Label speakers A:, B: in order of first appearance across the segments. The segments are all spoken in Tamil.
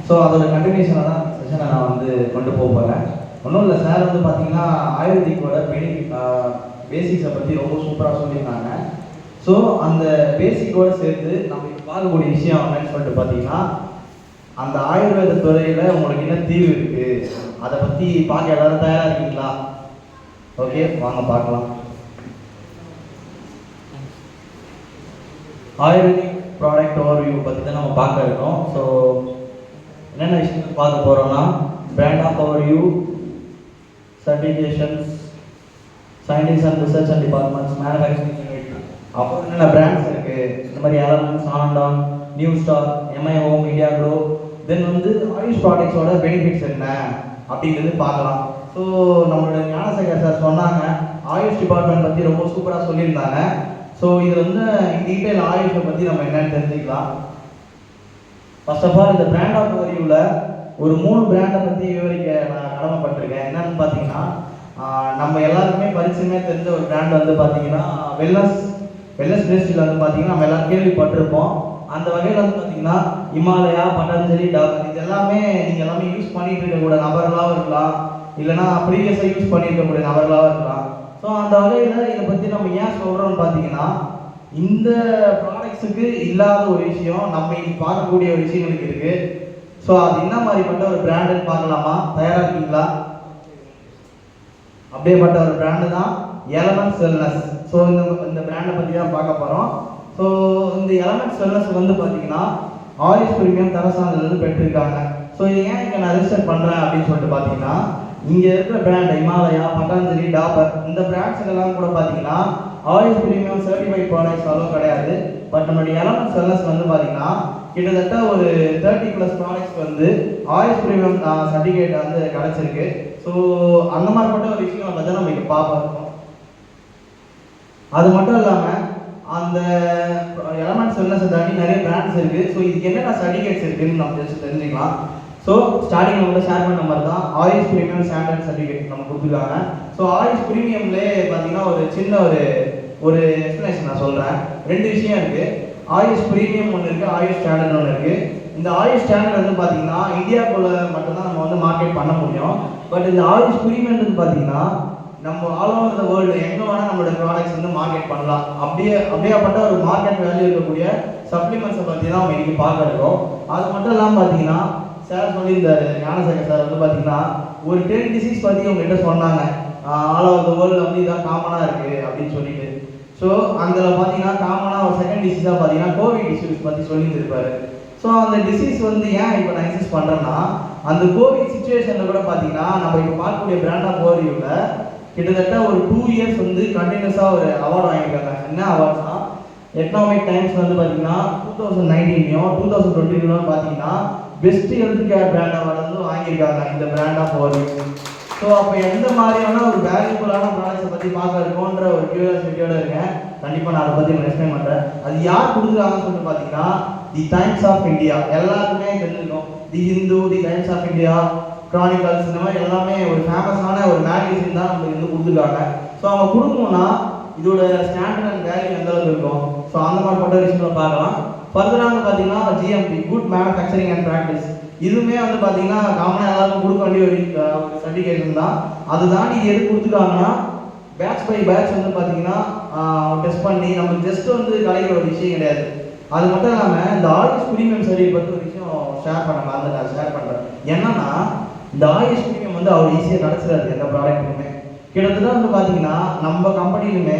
A: ஸோ அதோட கண்டினியூஷனாக தான் செஷனை நான் வந்து கொண்டு போக போகிறேன். ஒன்றும் இல்லை, சார் வந்து பார்த்தீங்கன்னா ஆயுர்வேதிக்கோட பேசிக்ஸை பற்றி ரொம்ப சூப்பராக சொல்லியிருந்தாங்க. ஸோ அந்த பேசிக்கோடு சேர்த்து நம்ம இப்போ பார்க்கக்கூடிய விஷயம் என்னன்னு சொல்லிட்டு பார்த்தீங்கன்னா, அந்த ஆயுர்வேத துறையில் உங்களுக்கு என்ன தீர்வு இருக்குது அதை பற்றி பார்க்க எல்லாரும் தயாராக இருக்கீங்களா? ஓகே, வாங்க பார்க்கலாம். ஆயுர்வேதிக் ப்ராடக்ட் ஓவர்வியூ பற்றி தான் நம்ம பார்க்க இருக்கோம். ஸோ என்னென்ன விஷயங்கள் பார்க்க போகிறோம்னா, brand of overview, certifications, scientist and research and departments, manufacturing unit, அப்புறம் என்னென்ன பிராண்ட்ஸ் இருக்குது, இந்த மாதிரி எலமெண்ட்ஸ், ஆனண்டான், new star, MIO, media grow, then வந்து ஆயுஷ் ப்ராடக்ட்ஸோட பெனிஃபிட்ஸ் என்ன அப்படிங்கிறது பார்க்கலாம். ஸோ நம்மளோட ஞானசேகர் சார் சொன்னாங்க, ஆயுஷ் டிபார்ட்மெண்ட் பற்றி ரொம்ப சூப்பராக சொல்லியிருந்தாங்க. ஸோ இது வந்து டீட்டெயில் ஆயுஷை பற்றி நம்ம என்னென்னு தெரிஞ்சுக்கலாம். ஃபர்ஸ்ட் ஆஃப் ஆல் இந்த பிராண்ட் ஆஃப் ஓவர்வியூவில் ஒரு 3 பிராண்டை பற்றி விவரிக்க நான் கடமைப்பட்டிருக்கேன். என்னன்னு பார்த்தீங்கன்னா, நம்ம எல்லாருக்குமே பரிச்சயமே தெரிஞ்ச ஒரு பிராண்ட் வந்து பார்த்தீங்கன்னா வெல்னஸ் இண்டஸ்ட்ரியில் வந்து பார்த்தீங்கன்னா நம்ம எல்லாம் கேள்விப்பட்டிருப்போம். அந்த வகையில் வந்து பார்த்தீங்கன்னா இமாலயா, பதஞ்சலி, டாக்டர், இது எல்லாமே நீங்கள் எல்லாமே யூஸ் பண்ணிட்டு இருக்கக்கூடிய நபர்களாகவும் இருக்கலாம், இல்லைனா ப்ரீவியஸாக யூஸ் பண்ணியிருக்கக்கூடிய நபர்களாகவும் இருக்கலாம். ஸோ அந்த வகையில் இதை பற்றி நம்ம ஏன் சொல்கிறோம்னு பார்த்தீங்கன்னா, இந்த ப்ராடக்ட்ஸுக்கு இல்லாத ஒரு விஷயம் நம்ம இன்னைக்கு பார்க்கக்கூடிய ஒரு விஷயங்களுக்கு இருக்குது. ஸோ அது என்ன மாதிரிப்பட்ட ஒரு பிராண்டுன்னு பார்க்கலாமா? தயாராக இருக்கீங்களா? அப்படியேப்பட்ட ஒரு பிராண்டு தான் எலமெண்ட்ஸ் வெல்னஸ். ஸோ இந்த பிராண்டை பற்றி தான் பார்க்க போகிறோம். ஸோ இந்த எலமெண்ட்ஸ் வெல்னஸ் வந்து பார்த்தீங்கன்னா ஆயுஷ் பிரீமியம் தர சான்றிதழ் பெற்றிருக்காங்க. ஸோ இது ஏன் இங்கே நான் ரிஜிஸ்டர் பண்ணுறேன் அப்படின்னு சொல்லிட்டு பார்த்தீங்கன்னா, இங்கே இருக்கிற பிராண்ட் இமாலயா, பதஞ்சலி, டாபர், இந்த பிராண்ட்ஸுக்கெல்லாம் கூட பார்த்தீங்கன்னா ஆயுஷ் பிரீமியம் சர்டிஃபைட் ப்ராடக்ட்ஸ் அளவு கிடையாது. பட் நம்மளுடைய எலமெண்ட்ஸ் வெல்னஸ் வந்து பார்த்தீங்கன்னா கிட்டத்தட்ட ஒரு 30+ ப்ராடக்ட்ஸ் வந்து ஆயுஷ் பிரீமியம் சர்டிஃபிகேட் வந்து கிடச்சிருக்கு. ஸோ அந்த மாதிரிப்பட்ட ஒரு விஷயம் பற்றி நம்ம இங்கே பார்ப்போம். அது மட்டும் இல்லாமல் அந்த எலமெண்ட்ஸ் வெல்னஸ் தாண்டி நிறைய பிராண்ட்ஸ் இருக்குது. ஸோ இதுக்கு என்னென்ன சர்டிஃபிகேட்ஸ் இருக்குதுன்னு நம்ம ஜஸ்ட் தெரிஞ்சுக்கலாம். ஸோ ஸ்டார்டிங் நம்ம ஷேர் பண்ண மாதிரி தான் ஆயுஷ் பிரீமியம் ஸ்டாண்டர்ட் சர்டிஃபிகேட் நம்ம கொடுத்துருக்காங்க. ஸோ ஆயுஷ் பிரீமியம்லேயே பார்த்தீங்கன்னா ஒரு சின்ன ஒரு எக்ஸ்பிளனேஷன் நான் சொல்கிறேன். 2 விஷயம் இருக்குது. ஆயுஷ் பிரீமியம் ஒன்று இருக்குது, ஆயுஷ் ஸ்டாண்டர்ட் ஒன்று இருக்குது. இந்த ஆயுஷ் ஸ்டாண்டர்ட் வந்து பார்த்தீங்கன்னா இந்தியாவுக்குள்ள மட்டும்தான் நம்ம வந்து மார்க்கெட் பண்ண முடியும். பட் இந்த ஆயுஷ் பிரீமியம் வந்து பார்த்தீங்கன்னா நம்ம ஆல் ஓவர் த வேர்ல்டு எங்கே வேணால் நம்மளோட ப்ராடக்ட்ஸ் வந்து மார்க்கெட் பண்ணலாம். அப்படியேப்பட்ட ஒரு மார்க்கெட் வேல்யூ இருக்கக்கூடிய சப்ளிமெண்ட்ஸை பற்றி தான் நம்ம இன்னைக்கு பார்க்க இருக்கோம். அது மட்டும் இல்லாமல் பார்த்தீங்கன்னா சார் சொல்லியிருந்தாரு, ஞானசேகர் சார் வந்து பார்த்தீங்கன்னா ஒரு 10 டிசீஸ் பற்றி உங்ககிட்ட சொன்னாங்க. ஆல் ஓவர் த வேர்ல்டு வந்து இதான் காமனாக இருக்குது அப்படின்னு சொல்லிட்டு. ஸோ அதில் பார்த்தீங்கன்னா காமனாக ஒரு செகண்ட் டிசீஸாக பார்த்தீங்கன்னா கோவிட் டிசீஸ் பற்றி சொல்லியிருந்திருப்பாரு. ஸோ அந்த டிசீஸ் வந்து ஏன் இப்போ நான் இன்சிஸ்ட் பண்ணுறேன்னா, அந்த கோவிட் சுச்சுவேஷனில் கூட பார்த்தீங்கன்னா நம்ம இப்போ பார்க்கக்கூடிய பிராண்ட் ஆஃப் ஓவர்வியூவில் கிட்டத்தட்ட ஒரு 2 இயர்ஸ் வந்து கண்டினியூஸாக ஒரு அவார்டு வாங்கியிருக்காங்க. என்ன அவார்ட்ஸ்னா, எக்கனாமிக் டைம்ஸ் வந்து பார்த்தீங்கன்னா 2019 2020 பார்த்தீங்கன்னா best health care brand award வந்து வாங்கியிருக்காங்க இந்த பிராண்ட் ஆஃப் ஓவர்வியூ. ஸோ அப்போ எந்த மாதிரியான ஒரு வேல்யூபுல்லான ப்ராடக்ட்ஸை பற்றி பார்க்க இருக்கோன்ற ஒரு கியூரியாசிட்டியோட இருக்கேன். கண்டிப்பாக நான் அதை பற்றி நான் எக்ஸ்பிளைன் பண்ணுறேன். அது யார் கொடுக்குறாங்கன்னு சொல்லிட்டு பார்த்தீங்கன்னா தி டைம்ஸ் ஆஃப் இந்தியா. எல்லாருக்குமே தெரிஞ்சிருக்கும், the Hindu, the Times of India, chronicles, இந்த மாதிரி எல்லாமே ஒரு ஃபேமஸான ஒரு மேகசின் தான் நம்மளுக்கு வந்து கொடுத்துருக்காங்க. ஸோ அவங்க கொடுக்கணும்னா இதோட ஸ்டாண்டர்ட் அண்ட் வேல்யூ எந்த அளவுக்கு இருக்கும். ஸோ அந்த மாதிரி பட்ட விஷயங்களை பார்க்கலாம். ஃபர்தராக வந்து பார்த்தீங்கன்னா GMP, good manufacturing and practice, இதுவுமே வந்து பார்த்தீங்கன்னா காமனாக எல்லாருக்கும் கொடுக்க வேண்டிய ஒரு சர்டிஃபிகேஷன் தான். அது தாண்டி எது கொடுத்துருக்காங்கன்னா பேட்ச் பை பேட்ச் வந்து பார்த்தீங்கன்னா டெஸ்ட் பண்ணி நம்மளுக்கு ஜஸ்ட் வந்து கிடைக்கிற ஒரு விஷயம் கிடையாது. அது மட்டும் இல்லாமல் இந்த ஆயுஷ் பிரீமியம் சர்டிஃபிகேட் பற்றி ஒரு விஷயம் ஷேர் பண்ண அதை நான் ஷேர் பண்ணுறேன். என்னன்னா இந்த ஆயுஷ் பிரீமியம் வந்து அவ்வளோ ஈஸியாக கிடச்சிடாது எந்த ப்ராடக்ட்டுமே. கிட்டத்தட்ட வந்து பார்த்தீங்கன்னா நம்ம கம்பெனிலுமே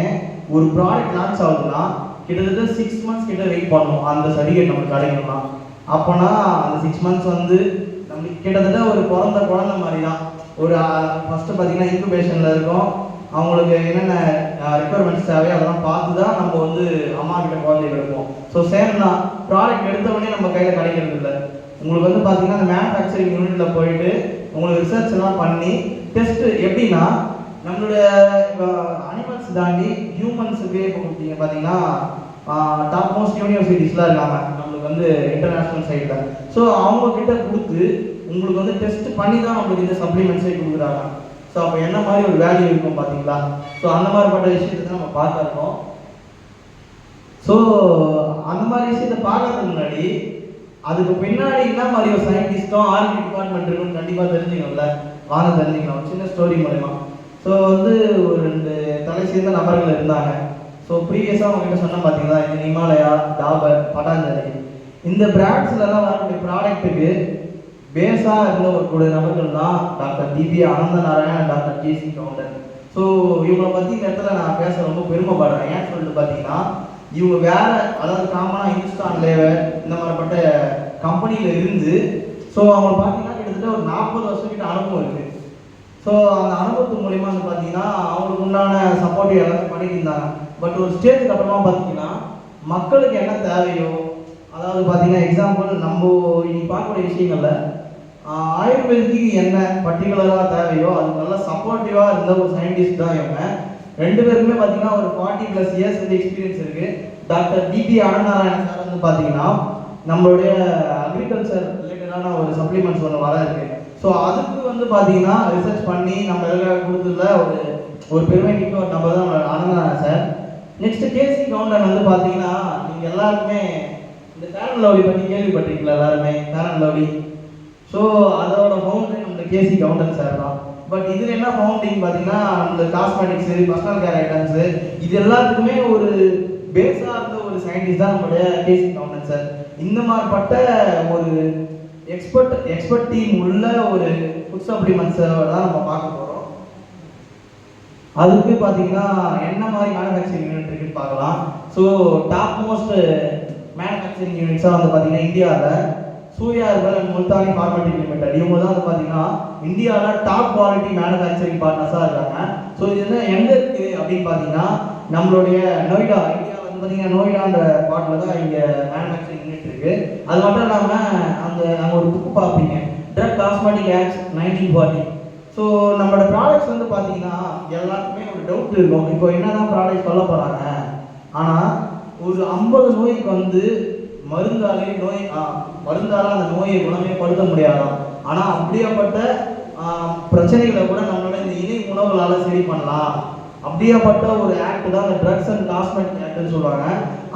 A: ஒரு ப்ராடக்ட் லான்ச் ஆகுதுன்னா கிட்டத்தட்ட 6 months கிட்ட வெயிட் பண்ணணும் அந்த சர்டிஃபிகேட் நம்மளுக்கு கிடைக்கணும்னா. அப்போனா அந்த 6 months வந்து நம்மளுக்கு கிட்டத்தட்ட ஒரு பிறந்த குழந்தை மாதிரி தான். ஒரு ஃபஸ்ட்டு பார்த்தீங்கன்னா இன்குபேஷனில் இருக்கும், அவங்களுக்கு என்னென்ன ரெக்குயர்மெண்ட்ஸ் தேவையோ அதெல்லாம் பார்த்து தான் நம்ம வந்து அம்மா கிட்ட குழந்தைகள் எடுப்போம். ஸோ சேம் தான், ப்ராடக்ட் எடுத்தவொடனே நம்ம கையில் கிடைக்கிறது இல்லை. உங்களுக்கு வந்து பார்த்தீங்கன்னா அந்த மேனுஃபேக்சரிங் யூனிட்டில் போயிட்டு உங்களுக்கு ரிசர்ச் எல்லாம் பண்ணி டெஸ்ட் எப்படின்னா நம்மளுடைய அனிமல்ஸ் தாண்டி ஹியூமன்ஸுக்கு இப்போ கொடுத்தீங்க பார்த்தீங்கன்னா டாப் மோஸ்ட் யூனிவர்சிட்டிஸ்லாம் இருக்காங்க நம்மளுக்கு வந்து இன்டர்நேஷ்னல் சைடில். ஸோ அவங்கக்கிட்ட கொடுத்து உங்களுக்கு வந்து டெஸ்ட் பண்ணி தான் நம்மளுக்கு இந்த சப்ளிமெண்ட்ஸே கொடுக்குறாங்க. ஸோ அப்போ என்ன மாதிரி ஒரு வேல்யூ இருக்கும் பார்த்தீங்களா. ஸோ அந்த மாதிரிப்பட்ட விஷயத்தை நம்ம பார்க்க இருக்கோம். ஸோ அந்த மாதிரி விஷயத்தை பார்க்கறதுக்கு முன்னாடி அதுக்கு பின்னாடி என்ன மாதிரி ஒரு சயின்டிஸ்டும் ஆர்மி டிபார்ட்மெண்ட் இருக்குன்னு கண்டிப்பாக தெரிஞ்சுக்கணும்ல. வாங்க தெரிஞ்சுக்கலாம் சின்ன ஸ்டோரி மூலமா. ஸோ வந்து ஒரு 2 தலை சேர்ந்த நபர்கள் இருந்தாங்க. ஸோ ப்ரீவியஸாக அவங்ககிட்ட சொன்ன பார்த்தீங்களா, இந்த ஹிமாலயா, டாபர், பட்டாஞ்சலி இந்த பிராண்ட்ஸ்லாம் வரக்கூடிய ப்ராடக்ட்டுக்கு பேஸாக இருந்த ஒரு நபர்கள் தான் டாக்டர் டிபி அனந்த நாராயணன், டாக்டர் ஜேசி கவுண்டர். ஸோ இவங்களை பற்றி இந்த இடத்துல நான் பேச ரொம்ப பெருமைப்படுறேன். ஏன்னு சொல்லிட்டு பார்த்தீங்கன்னா, இவங்க வேற, அதாவது காமனாக இந்துஸ்தான் லேவர் இந்த மாதிரிப்பட்ட கம்பெனியில் இருந்து, ஸோ அவங்க பார்த்தீங்கன்னா கிட்டத்தட்ட ஒரு 40 வருஷம் கிட்ட அனுபவம் இருக்குது. ஸோ அந்த அனுபவத்து மூலிமா வந்து பார்த்தீங்கன்னா அவங்களுக்கு உண்டான சப்போர்ட்டிவ் எல்லாத்தையும் பண்ணிட்டு இருந்தாங்க. பட் ஒரு ஸ்டேஜுக்கு அப்புறமா பார்த்தீங்கன்னா மக்களுக்கு என்ன தேவையோ, அதாவது பார்த்தீங்கன்னா எக்ஸாம்பிள் நம்ம இன்னைக்கு பார்க்கக்கூடிய விஷயங்கள்ல ஆயுர்வேதிக்கு என்ன பர்டிகுலராக தேவையோ அது நல்லா சப்போர்ட்டிவாக இருந்த ஒரு சயின்டிஸ்ட் தான் இவங்க. 2 பேருக்குமே பார்த்தீங்கன்னா ஒரு 40+ இயர்ஸ் வந்து எக்ஸ்பீரியன்ஸ் இருக்குது. டாக்டர் டிபி அனந்தநாராயணன் சார் வந்து பார்த்தீங்கன்னா நம்மளுடைய அக்ரிகல்ச்சர் ரிலேட்டடான ஒரு சப்ளிமெண்ட்ஸ் ஒன்று வர இருக்கு. ஸோ அதுக்கு வந்து பார்த்தீங்கன்னா ரிசர்ச் பண்ணி நம்ம எல்லாம் கொடுத்ததுல ஒரு பெருமை மிக்க ஒரு நபர் தான் அனந்தநாராயணன் சார். நெக்ஸ்ட் கேசி கவுண்டர் வந்து பார்த்தீங்கன்னா நீங்கள் எல்லாருக்குமே இந்த ஃபேர் அண்ட் லவ்லி பற்றி கேள்விப்பட்டிருக்கீங்களா எல்லாருமே? Fair and lovely. ஸோ அதோட ஃபவுண்டர் நம்மளுக்கு கேசி கவுண்டர் சார் தான். பட் இதில் என்ன ஃபவுண்டிங் பார்த்தீங்கன்னா நம்மளோட காஸ்மெட்டிக்ஸு, பர்சனல் கேர் ஐட்டம்ஸு இது எல்லாத்துக்குமே ஒரு பேஸாக இருந்த ஒரு சயின்டிஸ்ட் தான் நம்மளுடைய கேசி கவுண்டர் சார். இந்த மாதிரிப்பட்ட ஒரு எக்ஸ்பர்ட் டீம் உள்ள ஒரு ஃபுட் சப்ளிமெண்ட்ஸை தான் நம்ம பார்க்க போகிறோம். அதுக்கு பார்த்தீங்கன்னா என்ன மாதிரி மேனுஃபேக்சரிங் யூனிட் இருக்குன்னு பார்க்கலாம். ஸோ டாப் மோஸ்ட் மேனுஃபேக்சரிங் யூனிட்ஸாக வந்து பார்த்தீங்கன்னா இந்தியாவில் Surya herbal and Multani formative limited இவங்க தான் வந்து பார்த்தீங்கன்னா இந்தியாவில் டாப் குவாலிட்டி மேனுஃபேக்சரிங் பார்ட்னர்ஸாக இருக்காங்க. ஸோ இது என்ன எங்கே இருக்குது அப்படின்னு பார்த்தீங்கன்னா நம்மளுடைய நொய்டா, இந்தியாவில் வந்து பார்த்தீங்கன்னா நொய்டான்ற பார்ட்டில் தான் இங்கே மேனுஃபேக்சரிங் யூனிட் இருக்குது. அது மட்டும் இல்லாமல் அங்கே ஒரு புக்கு பார்ப்பீங்க, ட்ரக் காஸ்மெட்டிக் ஆக்ட் 1940. ஸோ நம்மளோட ப்ராடக்ட்ஸ் வந்து பார்த்தீங்கன்னா எல்லாருக்குமே ஒரு டவுட் இருக்கும், இப்போ என்னதான் ப்ராடக்ட் சொல்ல போகிறாங்க. ஆனால் ஒரு 50 நோய்க்கு வந்து மருந்தால அந்த நோயை குணமே படுத்த முடியாதான். ஆனால் அப்படியாப்பட்ட பிரச்சனைகளை கூட நம்மளால இந்த இணை உணவுகளால சரி பண்ணலாம். அப்படியாப்பட்ட ஒரு ஆக்ட் தான் இந்த ட்ரக்ஸ் அண்ட் காஸ்மெட்டிக் ஆக்ட்னு சொல்லுவாங்க.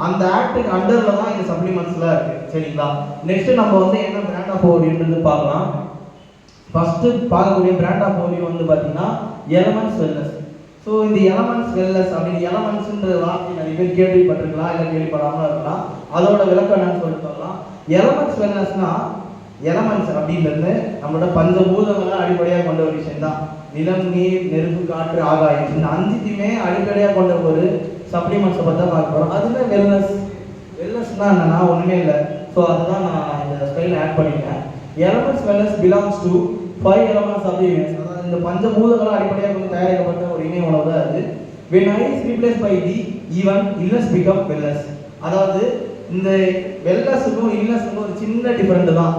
A: அந்த ஆக்டுக்கு அண்டரில் தான் இந்த சப்ளிமெண்ட்ஸ்லாம் இருக்குது. சரிங்களா? நெக்ஸ்ட் நம்ம வந்து என்ன பிராண்ட் ஆஃப் ஓரியோன்றது பார்க்கலாம். ஃபர்ஸ்ட் பார்க்கக்கூடிய பிராண்ட் ஆஃப் ஓரியோ வந்து பார்த்தீங்கன்னா எலமெண்ட்ஸ் வெல்னஸ். ஸோ இந்த எலமெண்ட்ஸ் வெல்னஸ் அப்படின்னு எலமெண்ட்ஸ்ன்ற வார்த்தை நிறைய பேர் கேள்விப்பட்டிருக்கலாம், இல்லை கேள்விப்படாமல் இருக்கலாம். அதோட விளக்கம் என்னன்னு சொல்லிட்டு சொல்லலாம். எலமெண்ட்ஸ் வெல்னஸ்னா எலமெண்ட்ஸ் அப்படின்றது நம்மளோட பஞ்சபூதங்களை அடிப்படையாக கொண்ட ஒரு விஷயம் தான். நிலம், நீர், நெருப்பு, காற்று, ஆகாயம் இந்த 5த்தையுமே அடிப்படையாக கொண்ட ஒரு சப்ளிமெண்ட்ஸை பற்றி தான் பார்க்க போகிறோம். அதுதான் வெல்னஸ்னா என்னன்னா ஒன்றுமே இல்லை. ஸோ அதுதான் நான் இந்த ஸ்டைலில் ஆட் பண்ணிட்டேன். Elements wellness belongs to 5 elements of the universe. அதாவது இந்த பஞ்சபூதங்களை அடிப்படையாக கொண்டு தயாரிக்கப்பட்ட ஒரு இணை உணவு தான் அது. When I is replaced by the, even illness become wellness. அதாவது இந்த வெல்னஸுக்கும் இல்லனஸுக்கும் ஒரு சின்ன டிஃபரெண்ட் தான்.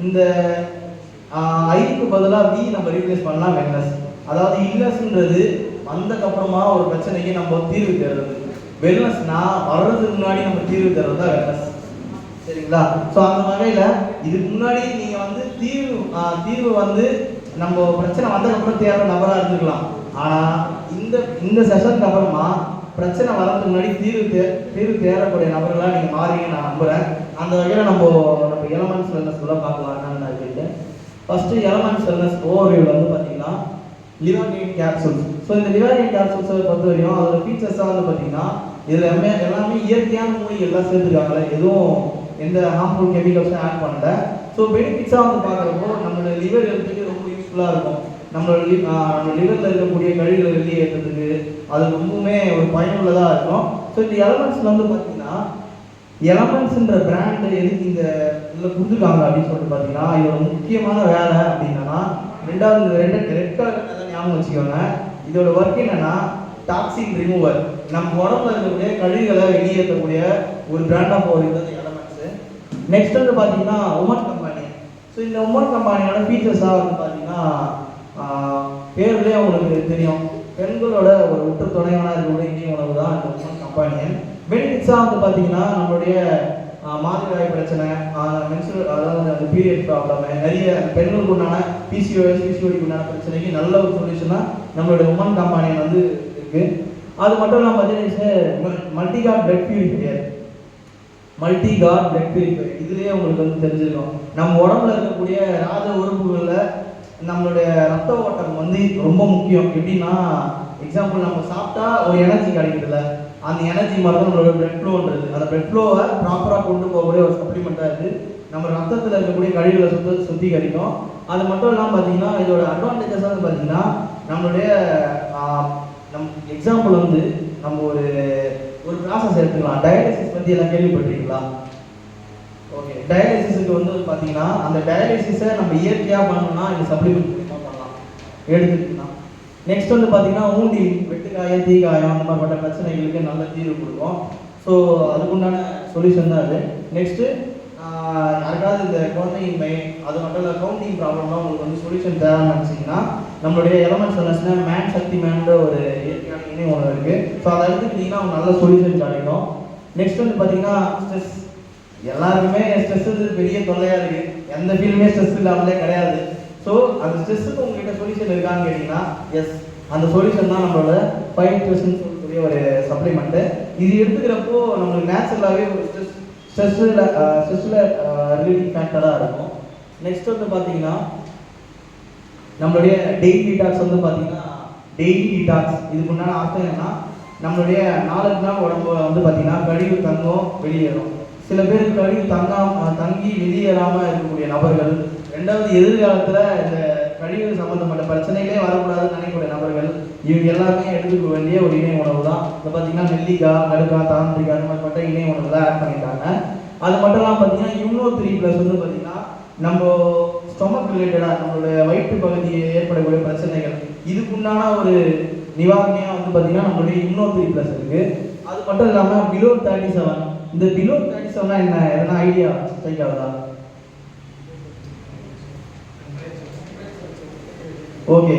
A: இந்த ஐக்கு பதிலாக வி நம்ம ரீப்ளேஸ் பண்ணலாம் வெல்னஸ். அதாவது இல்லனஸ்ன்றது வந்ததுக்கப்புறமா ஒரு பிரச்சனைக்கு நம்ம தீர்வு தருறது. வெல்னஸ்னா வர்றதுக்கு முன்னாடி நம்ம தீர்வு தருறது தான் வெல்னஸ். சரிங்களா? ஸோ அந்த வகையில் இதுக்கு முன்னாடி நீங்கள் வந்து தீர்வு வந்து நம்ம பிரச்சனை வந்ததுக்கப்புறம் தேடுற நபராக இருந்துக்கலாம். ஆனால் இந்த செஷனுக்கு அப்புறமா பிரச்சனை வரதுக்கு முன்னாடி தீர்வு தேடக்கூடிய நபர்களாக நீங்கள் மாறீங்கன்னு நான் நம்புகிறேன். அந்த வகையில் நம்ம எலமெண்ட்ஸ் வெல்னஸ் கூட பார்க்கலாம் என்னன்னு நான் கேட்டேன். ஃபஸ்ட்டு எலமெண்ட்ஸ் வெல்னஸ் ஓவர்வியூவில் வந்து பார்த்தீங்கன்னா லிவர்னின் கேப்சூல்ஸ். ஸோ இந்த லிவர்னின் கேப்சூல்ஸை பொறுத்த வரையும் அதோட ஃபீச்சர்ஸாக வந்து பார்த்தீங்கன்னா இதில் எல்லாமே இயற்கையான மூலிகை எல்லாம் சேர்த்துருக்காங்களே, எதுவும் எந்த ஹார்ம்ஃபுல் கெமிக்கல்ஸும் ஆட் பண்ணல. ஸோ பெனிஃபிட்ஸாக வந்து பார்க்குறப்போ நம்மளோட லிவர் ஹெல்த்துக்கு ரொம்ப யூஸ்ஃபுல்லாக இருக்கும். நம்மளோட லிவரில் இருக்கக்கூடிய கழிவுகளை வெளியே ஏற்றுறதுக்கு அது ரொம்பவுமே ஒரு பயனுள்ளதாக இருக்கும். ஸோ இந்த எலமெண்ட்ஸில் வந்து பார்த்தீங்கன்னா எலமெண்ட்ஸுன்ற பிராண்டு எதுக்கு இந்த இதில் கொடுத்துருக்காங்க அப்படின்னு சொல்லிட்டு பார்த்தீங்கன்னா இதோட முக்கியமான வேலை அப்படின்னா ரெட் கலர் ஞாபகம் வச்சுக்கோங்க. இதோட ஒர்க் என்னன்னா டாக்ஸின் ரிமூவர். நம்ம உடம்புல இருக்கக்கூடிய கழிவுகளை வெளியேற்றக்கூடிய ஒரு பிராண்ட் ஆஃப் ஒரு இது எலமெண்ட்ஸு. நெக்ஸ்ட் வந்து பார்த்தீங்கன்னா உமன் கம்பெனி. ஸோ இந்த உமன் கம்பெனியோட ஃபீச்சர்ஸாக வந்து பார்த்தீங்கன்னா பேர்லேயே உங்களுக்கு தெரியும், பெண்களோட ஒரு உற்ற துணைவனாக இருக்கக்கூடிய இந்திய உணவு தான் இந்த உமன் கம்பெனி. பெனிஃபிட்ஸாக வந்து பார்த்தீங்கன்னா நம்மளுடைய மாதவிடாய் பிரச்சனை, அதாவது அந்த பீரியட் ப்ராப்ளம், நிறைய பெண்களுக்கு உண்டான பிசிஓடிக்கு உண்டான பிரச்சனைக்கு நல்ல ஒரு சொல்யூஷனாக நம்மளுடைய உமன் கம்பெனி வந்து இருக்குது. அது மட்டும் இல்லாமல் பார்த்தீங்கன்னா multiguard blood purifier. Multi guard blood purify. இதுலேயே உங்களுக்கு வந்து தெரிஞ்சிருக்கும் நம்ம உடம்புல இருக்கக்கூடிய ராஜ உறுப்புகளில் நம்மளுடைய ரத்த ஓட்டம் வந்து ரொம்ப முக்கியம். எப்படின்னா எக்ஸாம்பிள் நம்ம சாப்பிட்டா ஒரு எனர்ஜி கிடைக்குதுல்ல, அந்த எனர்ஜி மாதிரி தான் நம்மளோட பிளட் ஃப்ளோன்றது. அந்த பிளட் ஃப்ளோவை ப்ராப்பராக கொண்டு போகக்கூடிய ஒரு சப்ளிமெண்ட்டாக இருக்குது. நம்ம ரத்தத்தில் இருக்கக்கூடிய கழிவுகளை சுத்திகரிக்கும். அது மட்டும் இல்லாமல் பார்த்தீங்கன்னா இதோட அட்வான்டேஜஸ் வந்து பார்த்தீங்கன்னா நம்மளுடைய எக்ஸாம்பிள் வந்து நம்ம ஒரு ப்ராசஸ் எடுத்துக்கலாம். டயாலிசிஸ் பற்றி எல்லாம் கேள்விப்பட்டிருக்கீங்களா? ஓகே, டயாலிசிஸுக்கு வந்து பார்த்தீங்கன்னா அந்த டயாலிசிஸை நம்ம இயற்கையாக பண்ணணும்னா இந்த சப்ளிமெண்ட் மூலியமாக பண்ணலாம் எடுத்துக்கிட்டோம்னா. நெக்ஸ்ட் வந்து பார்த்தீங்கன்னா ஊண்டி, வெட்டுக்காயம், தீக்காயம் அந்த மாதிரிப்பட்ட பிரச்சனைகளுக்கு நல்ல தீர்வு கொடுக்கும். ஸோ அதுக்குண்டான சொல்யூஷன் தான் அது. நெக்ஸ்ட்டு யாருக்காவது இந்த குழந்தையின்மை அது மட்டும் இல்லை கவுண்டிங் ப்ராப்ளம்லாம் உங்களுக்கு வந்து சொல்யூஷன் தேவைன்னு நினச்சிங்கன்னா நம்மளுடைய எலமெண்ட்ஸ் சொன்னச்சுன்னா மேன் சக்தி மேன்ற ஒரு இயற்கையான இணை ஒன்று இருக்குது. ஸோ அதை எடுத்துக்கிட்டிங்கன்னா அவங்க நல்ல சொல்யூஷன் கிடைக்கும். நெக்ஸ்ட் வந்து பார்த்தீங்கன்னா ஸ்ட்ரெஸ். எல்லாருக்குமே ஸ்ட்ரெஸ் பெரிய தொல்லையாக இருக்குது. எந்த ஃபீல்டுமே ஸ்ட்ரெஸ் இல்லாமலே கிடையாது. ஸோ அந்த ஸ்ட்ரெஸ்ஸுக்கு உங்ககிட்ட சொல்யூஷன் இருக்கான்னு கேட்டிங்கன்னா எஸ், அந்த சொல்யூஷன் தான் நம்மளோட 5% சொல்லக்கூடிய ஒரு சப்ளிமெண்ட்டு. இது எடுத்துக்கிறப்போ நம்மளுக்கு நேச்சுரலாகவே ஒரு ஸ்ட்ரெஸ்ஸில் ரிலீவிங் ஃபேக்டராக இருக்கும். நெக்ஸ்ட் வந்து பார்த்தீங்கன்னா நம்மளுடைய டெய்லி டீடாக்ஸ் வந்து பார்த்தீங்கன்னா டெய்லி டீடாக்ஸ் இதுக்கு உண்டான அர்த்தம் என்னன்னா நம்மளுடைய 4 நாள் உடம்பு வந்து பார்த்தீங்கன்னா கழிவு தங்கும் வெளியேறும். சில பேருக்கு கழிவு தங்கி வெளியேறாமல் இருக்கக்கூடிய நபர்கள், ரெண்டாவது எதிர்காலத்தில் இந்த கழிவு சம்மந்தப்பட்ட பிரச்சனைகளே வரக்கூடாதுன்னு நினைக்கக்கூடிய நபர்கள், இவங்க எல்லாருமே எடுத்துக்க வேண்டிய ஒரு இணை உணவு தான். இப்போ பார்த்தீங்கன்னா நெல்லிக்காய், கடுக்காய், தாந்திரிக்காய் அந்த மாதிரிப்பட்ட இணை உணவுலாம் ஆட் பண்ணிட்டாங்க. அது மட்டும் இல்லாமல் பார்த்தீங்கன்னா immuno3+ வந்து பார்த்தீங்கன்னா நம்ம ஸ்டொமக் ரிலேட்டடாக நம்மளுடைய வயிற்று பகுதியில் ஏற்படக்கூடிய பிரச்சனைகள் இதுக்குண்டான ஒரு நிவாரணியாக வந்து பார்த்தீங்கன்னா நம்மளுடைய immuno3+ இருக்குது. அது மட்டும் இல்லாமல் பிலோ 37. இந்த பிலோ 37 என்ன, எதனா ஐடியா ஸ்ட்ரைக் ஆகுதா? ஓகே,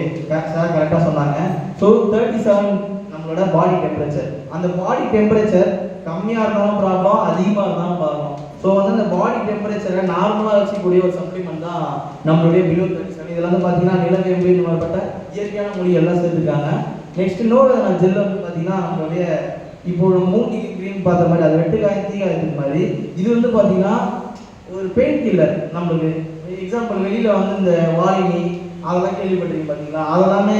A: சார் கரெக்டாக சொன்னாங்க. ஸோ 37 நம்மளோட பாடி டெம்பரேச்சர். அந்த பாடி டெம்பரேச்சர் கம்மியாக இருந்தாலும் ப்ராப்ளம், அதிகமாக இருந்தாலும் ப்ராப்ளம். ஸோ வந்து அந்த பாடி டெம்பரேச்சரை நார்மலாக வச்சுக்கூடிய ஒரு சப்ளிமெண்ட் தான் நம்மளுடைய பிலோ 37. இதில் வந்து பார்த்தீங்கன்னா நிலவேம்பு இந்த மாதிரிப்பட்ட இயற்கையான மொழிகள்லாம் சேர்த்துருக்காங்க. நெக்ஸ்ட் இன்னொரு ஜெல் வந்து பார்த்தீங்கன்னா நம்மளுடைய இப்போ மூங்கி கிரீன் பார்த்த மாதிரி அது வெட்டுக்காய் தீக்காயத்துக்கு மாதிரி இது வந்து பார்த்தீங்கன்னா ஒரு பெயின் கில்லர். நம்மளுக்கு எக்ஸாம்பிள் வெளியில் வந்து இந்த வாலினி அதெல்லாம் கேள்விப்பட்டிருக்கீங்க பார்த்தீங்களா, அதெல்லாமே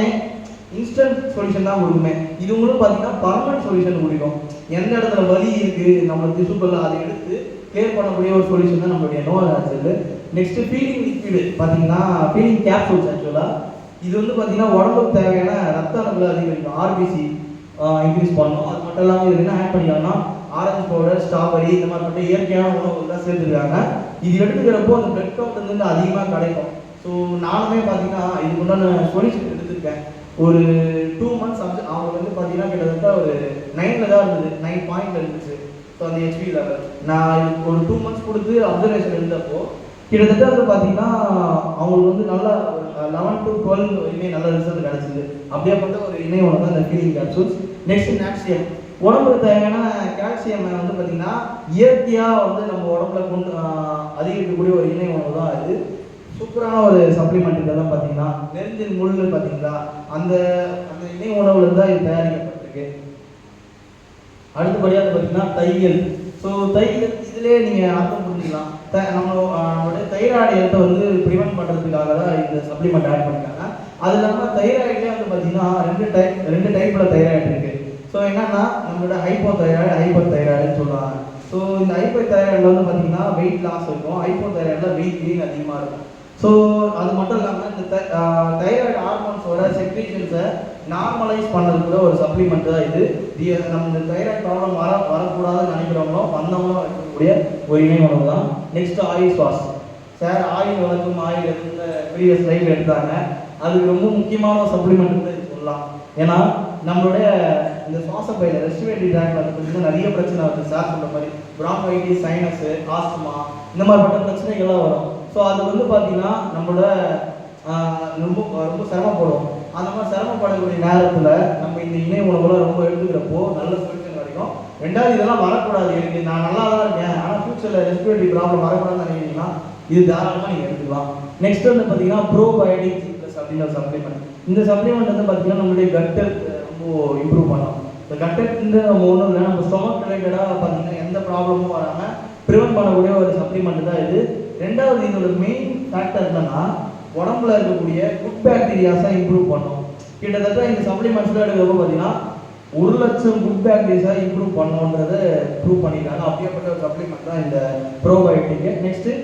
A: இன்ஸ்டன்ட் சொல்யூஷன் தான் கொடுக்குமே. இது உங்களுக்கு பார்த்தீங்கன்னா பர்மனன்ட் சொல்யூஷன் கொடுக்கும். எந்த இடத்துல வலி இருக்குது நம்ம திசுக்கள் அதை எடுத்து கிளியர் பண்ணக்கூடிய ஒரு சொல்யூஷன் தான் நம்மளுடைய Nova gel. Next feeling liquid பார்த்தீங்கன்னா ஃபீலிங் கேப்சூல்ஸ். ஆக்சுவலாக இது வந்து பார்த்தீங்கன்னா உடம்புக்கு தேவையான ரத்த அணுக்களை அதிகரிக்கும், ஆர்பிசி இன்க்ரீஸ் பண்ணணும். அது மட்டும் இல்லாமல் இது என்ன ஆட் பண்ணிக்கலாம்னா ஆரஞ்சு பவுடர், ஸ்ட்ராபெரி இந்த மாதிரிப்பட்ட இயற்கையான உணவுகள் தான் சேர்த்துருக்காங்க. இது எடுத்துக்கிறப்போ அந்த பிளட் கவுண்ட் வந்து அதிகமாக கிடைக்கும். ஸோ நானுமே பார்த்தீங்கன்னா இதுக்கு உண்டான சொல்யூஷன் எடுத்துருக்கேன். ஒரு 2 months அவங்க வந்து பார்த்தீங்கன்னா கிட்டத்தட்ட ஒரு 9ல் தான் இருந்தது, 9 பாயிண்ட் இருந்துச்சு. ஸோ அந்த ஹெச்பி லெவல் நான் ஒரு 2 months கொடுத்து அப்சர்வேஷன் இருந்தப்போ கிட்டத்தட்ட வந்து பார்த்தீங்கன்னா அவங்களுக்கு வந்து நல்லா 11 to 12 வரைக்குமே நல்ல ரிசல்ட் கிடச்சிது. அப்படியேப்பட்ட ஒரு இணை உணவு தான் இந்த ஃபீலிங் கேப்சூல்ஸ். Next calcium. உடம்புக்கு தேவையான கால்சியம் வந்து பார்த்தீங்கன்னா இயற்கையாக வந்து நம்ம உடம்புல கொண்டு அதிகரிக்கக்கூடிய ஒரு இணை உணவு தான் இது. சூப்பரான ஒரு சப்ளிமெண்ட். இதெல்லாம் பார்த்தீங்கன்னா நெருஞ்சின் முள் பார்த்தீங்களா, அந்த அந்த இணை உணவுல தான் இது தயாரிக்கப்பட்டிருக்கு. அடுத்தபடியாக பார்த்தீங்கன்னா தையல். ஸோ தையல் இதிலே நீங்கள் அர்த்தம் புரிஞ்சுக்கலாம். நம்மளுடைய தைராய்டை வந்து ப்ரிவென்ட் பண்ணுறதுக்காக தான் இந்த சப்ளிமெண்ட் ஆட் பண்ணியிருக்காங்க. அது இல்லாமல் தைராய்ட்லேயே வந்து பார்த்தீங்கன்னா ரெண்டு டைப்பில் தைராய்டு இருக்குது. ஸோ என்னன்னா நம்மளோட ஹைப்போ தைராய்டுன்னு சொல்லுவாங்க. ஸோ இந்த ஹைப்போ தைராய்டில் வந்து பார்த்தீங்கன்னா வெயிட் லாஸ் இருக்கும், ஹைப்போ தைராய்டில் வெயிட் கெயின் அதிகமாக இருக்கும். ஸோ அது மட்டும் இல்லாமல் இந்த தைராய்டு ஹார்மோன்ஸோட செக்ரீஷன்ஸை நார்மலைஸ் பண்ணுறது கூட ஒரு சப்ளிமெண்ட் தான் இது. நம்ம இந்த தைராய்டு ப்ராப்ளம் வரக்கூடாதுன்னு நினைக்கிறவங்களும் வந்தவங்களும் இருக்கக்கூடிய ஒரு இணை உணவு தான். Next oil wash. Sir oil வளர்க்கும் ஆயில் எடுத்து ப்ரீவியஸ் லைஃப் எடுத்தாங்க. அதுக்கு ரொம்ப முக்கியமான ஒரு சப்ளிமெண்ட் கூட இது சொல்லலாம். ஏன்னா நம்மளுடைய இந்த சுவாச பையில ரெஸ்பிரேட்டரி ட்ராக்ல வந்து நிறைய பிரச்சனை வருது. சார் சொல்ற மாதிரி பிராங்கைட்டிஸ், சைனஸ், ஆஸ்துமா இந்த மாதிரிப்பட்ட பிரச்சனைகள்லாம் வரும். ஸோ அது வந்து பார்த்தீங்கன்னா நம்மளோட ரொம்ப ரொம்ப சிரமப்படும். அந்த மாதிரி சிரமப்படக்கூடிய நேரத்தில் நம்ம இந்த இணை உணவுலாம் ரொம்ப எடுத்துக்கிறப்போ நல்ல சொல்யூஷன் கிடைக்கும். ரெண்டாவது இதெல்லாம் வரக்கூடாது, எனக்கு நான் நல்லா தான் இருக்கேன் ஆனால் ஃபியூச்சரில் ரெஸ்பிரேட்டரி ப்ராப்ளம் வரக்கூடாதுன்னு நினைக்கிறீங்கன்னா இது தாராளமாக நீங்கள் எடுத்துக்கலாம். நெக்ஸ்ட் வந்து பார்த்தீங்கன்னா ப்ரோபயோட்டிக் ஜி+ அப்படின்ற ஒரு சப்ளிமெண்ட். இந்த சப்ளிமெண்ட் வந்து பார்த்தீங்கன்னா நம்மளுடைய கட் ஹெல்த் ரொம்ப இம்ப்ரூவ் பண்ணும். இந்த கட் ஹெல்த் நம்ம ஒன்றும் இல்லை, நம்ம ஸ்டொமக் ரிலேட்டடாக பார்த்தீங்கன்னா எந்த ப்ராப்ளமும் வராமல் ப்ரிவென்ட் பண்ணக்கூடிய ஒரு சப்ளிமெண்ட் தான் இது. ரெண்டாவது இதோட மெயின் ஃபேக்டர் என்னன்னா உடம்புல இருக்கக்கூடிய குட் பாக்டீரியாஸை இம்ப்ரூவ் பண்ணும். கிட்டத்தட்ட இந்த சப்ளிமெண்ட்ஸ்லாம் எடுக்கிறப்போ பார்த்தீங்கன்னா 1,00,000 குட் பாக்டீரியாஸை இம்ப்ரூவ் பண்ணுன்றதை ப்ரூவ் பண்ணியிருக்காங்க. அப்படியேப்பட்ட ஒரு சப்ளிமெண்ட் தான் இந்த probiotic. Next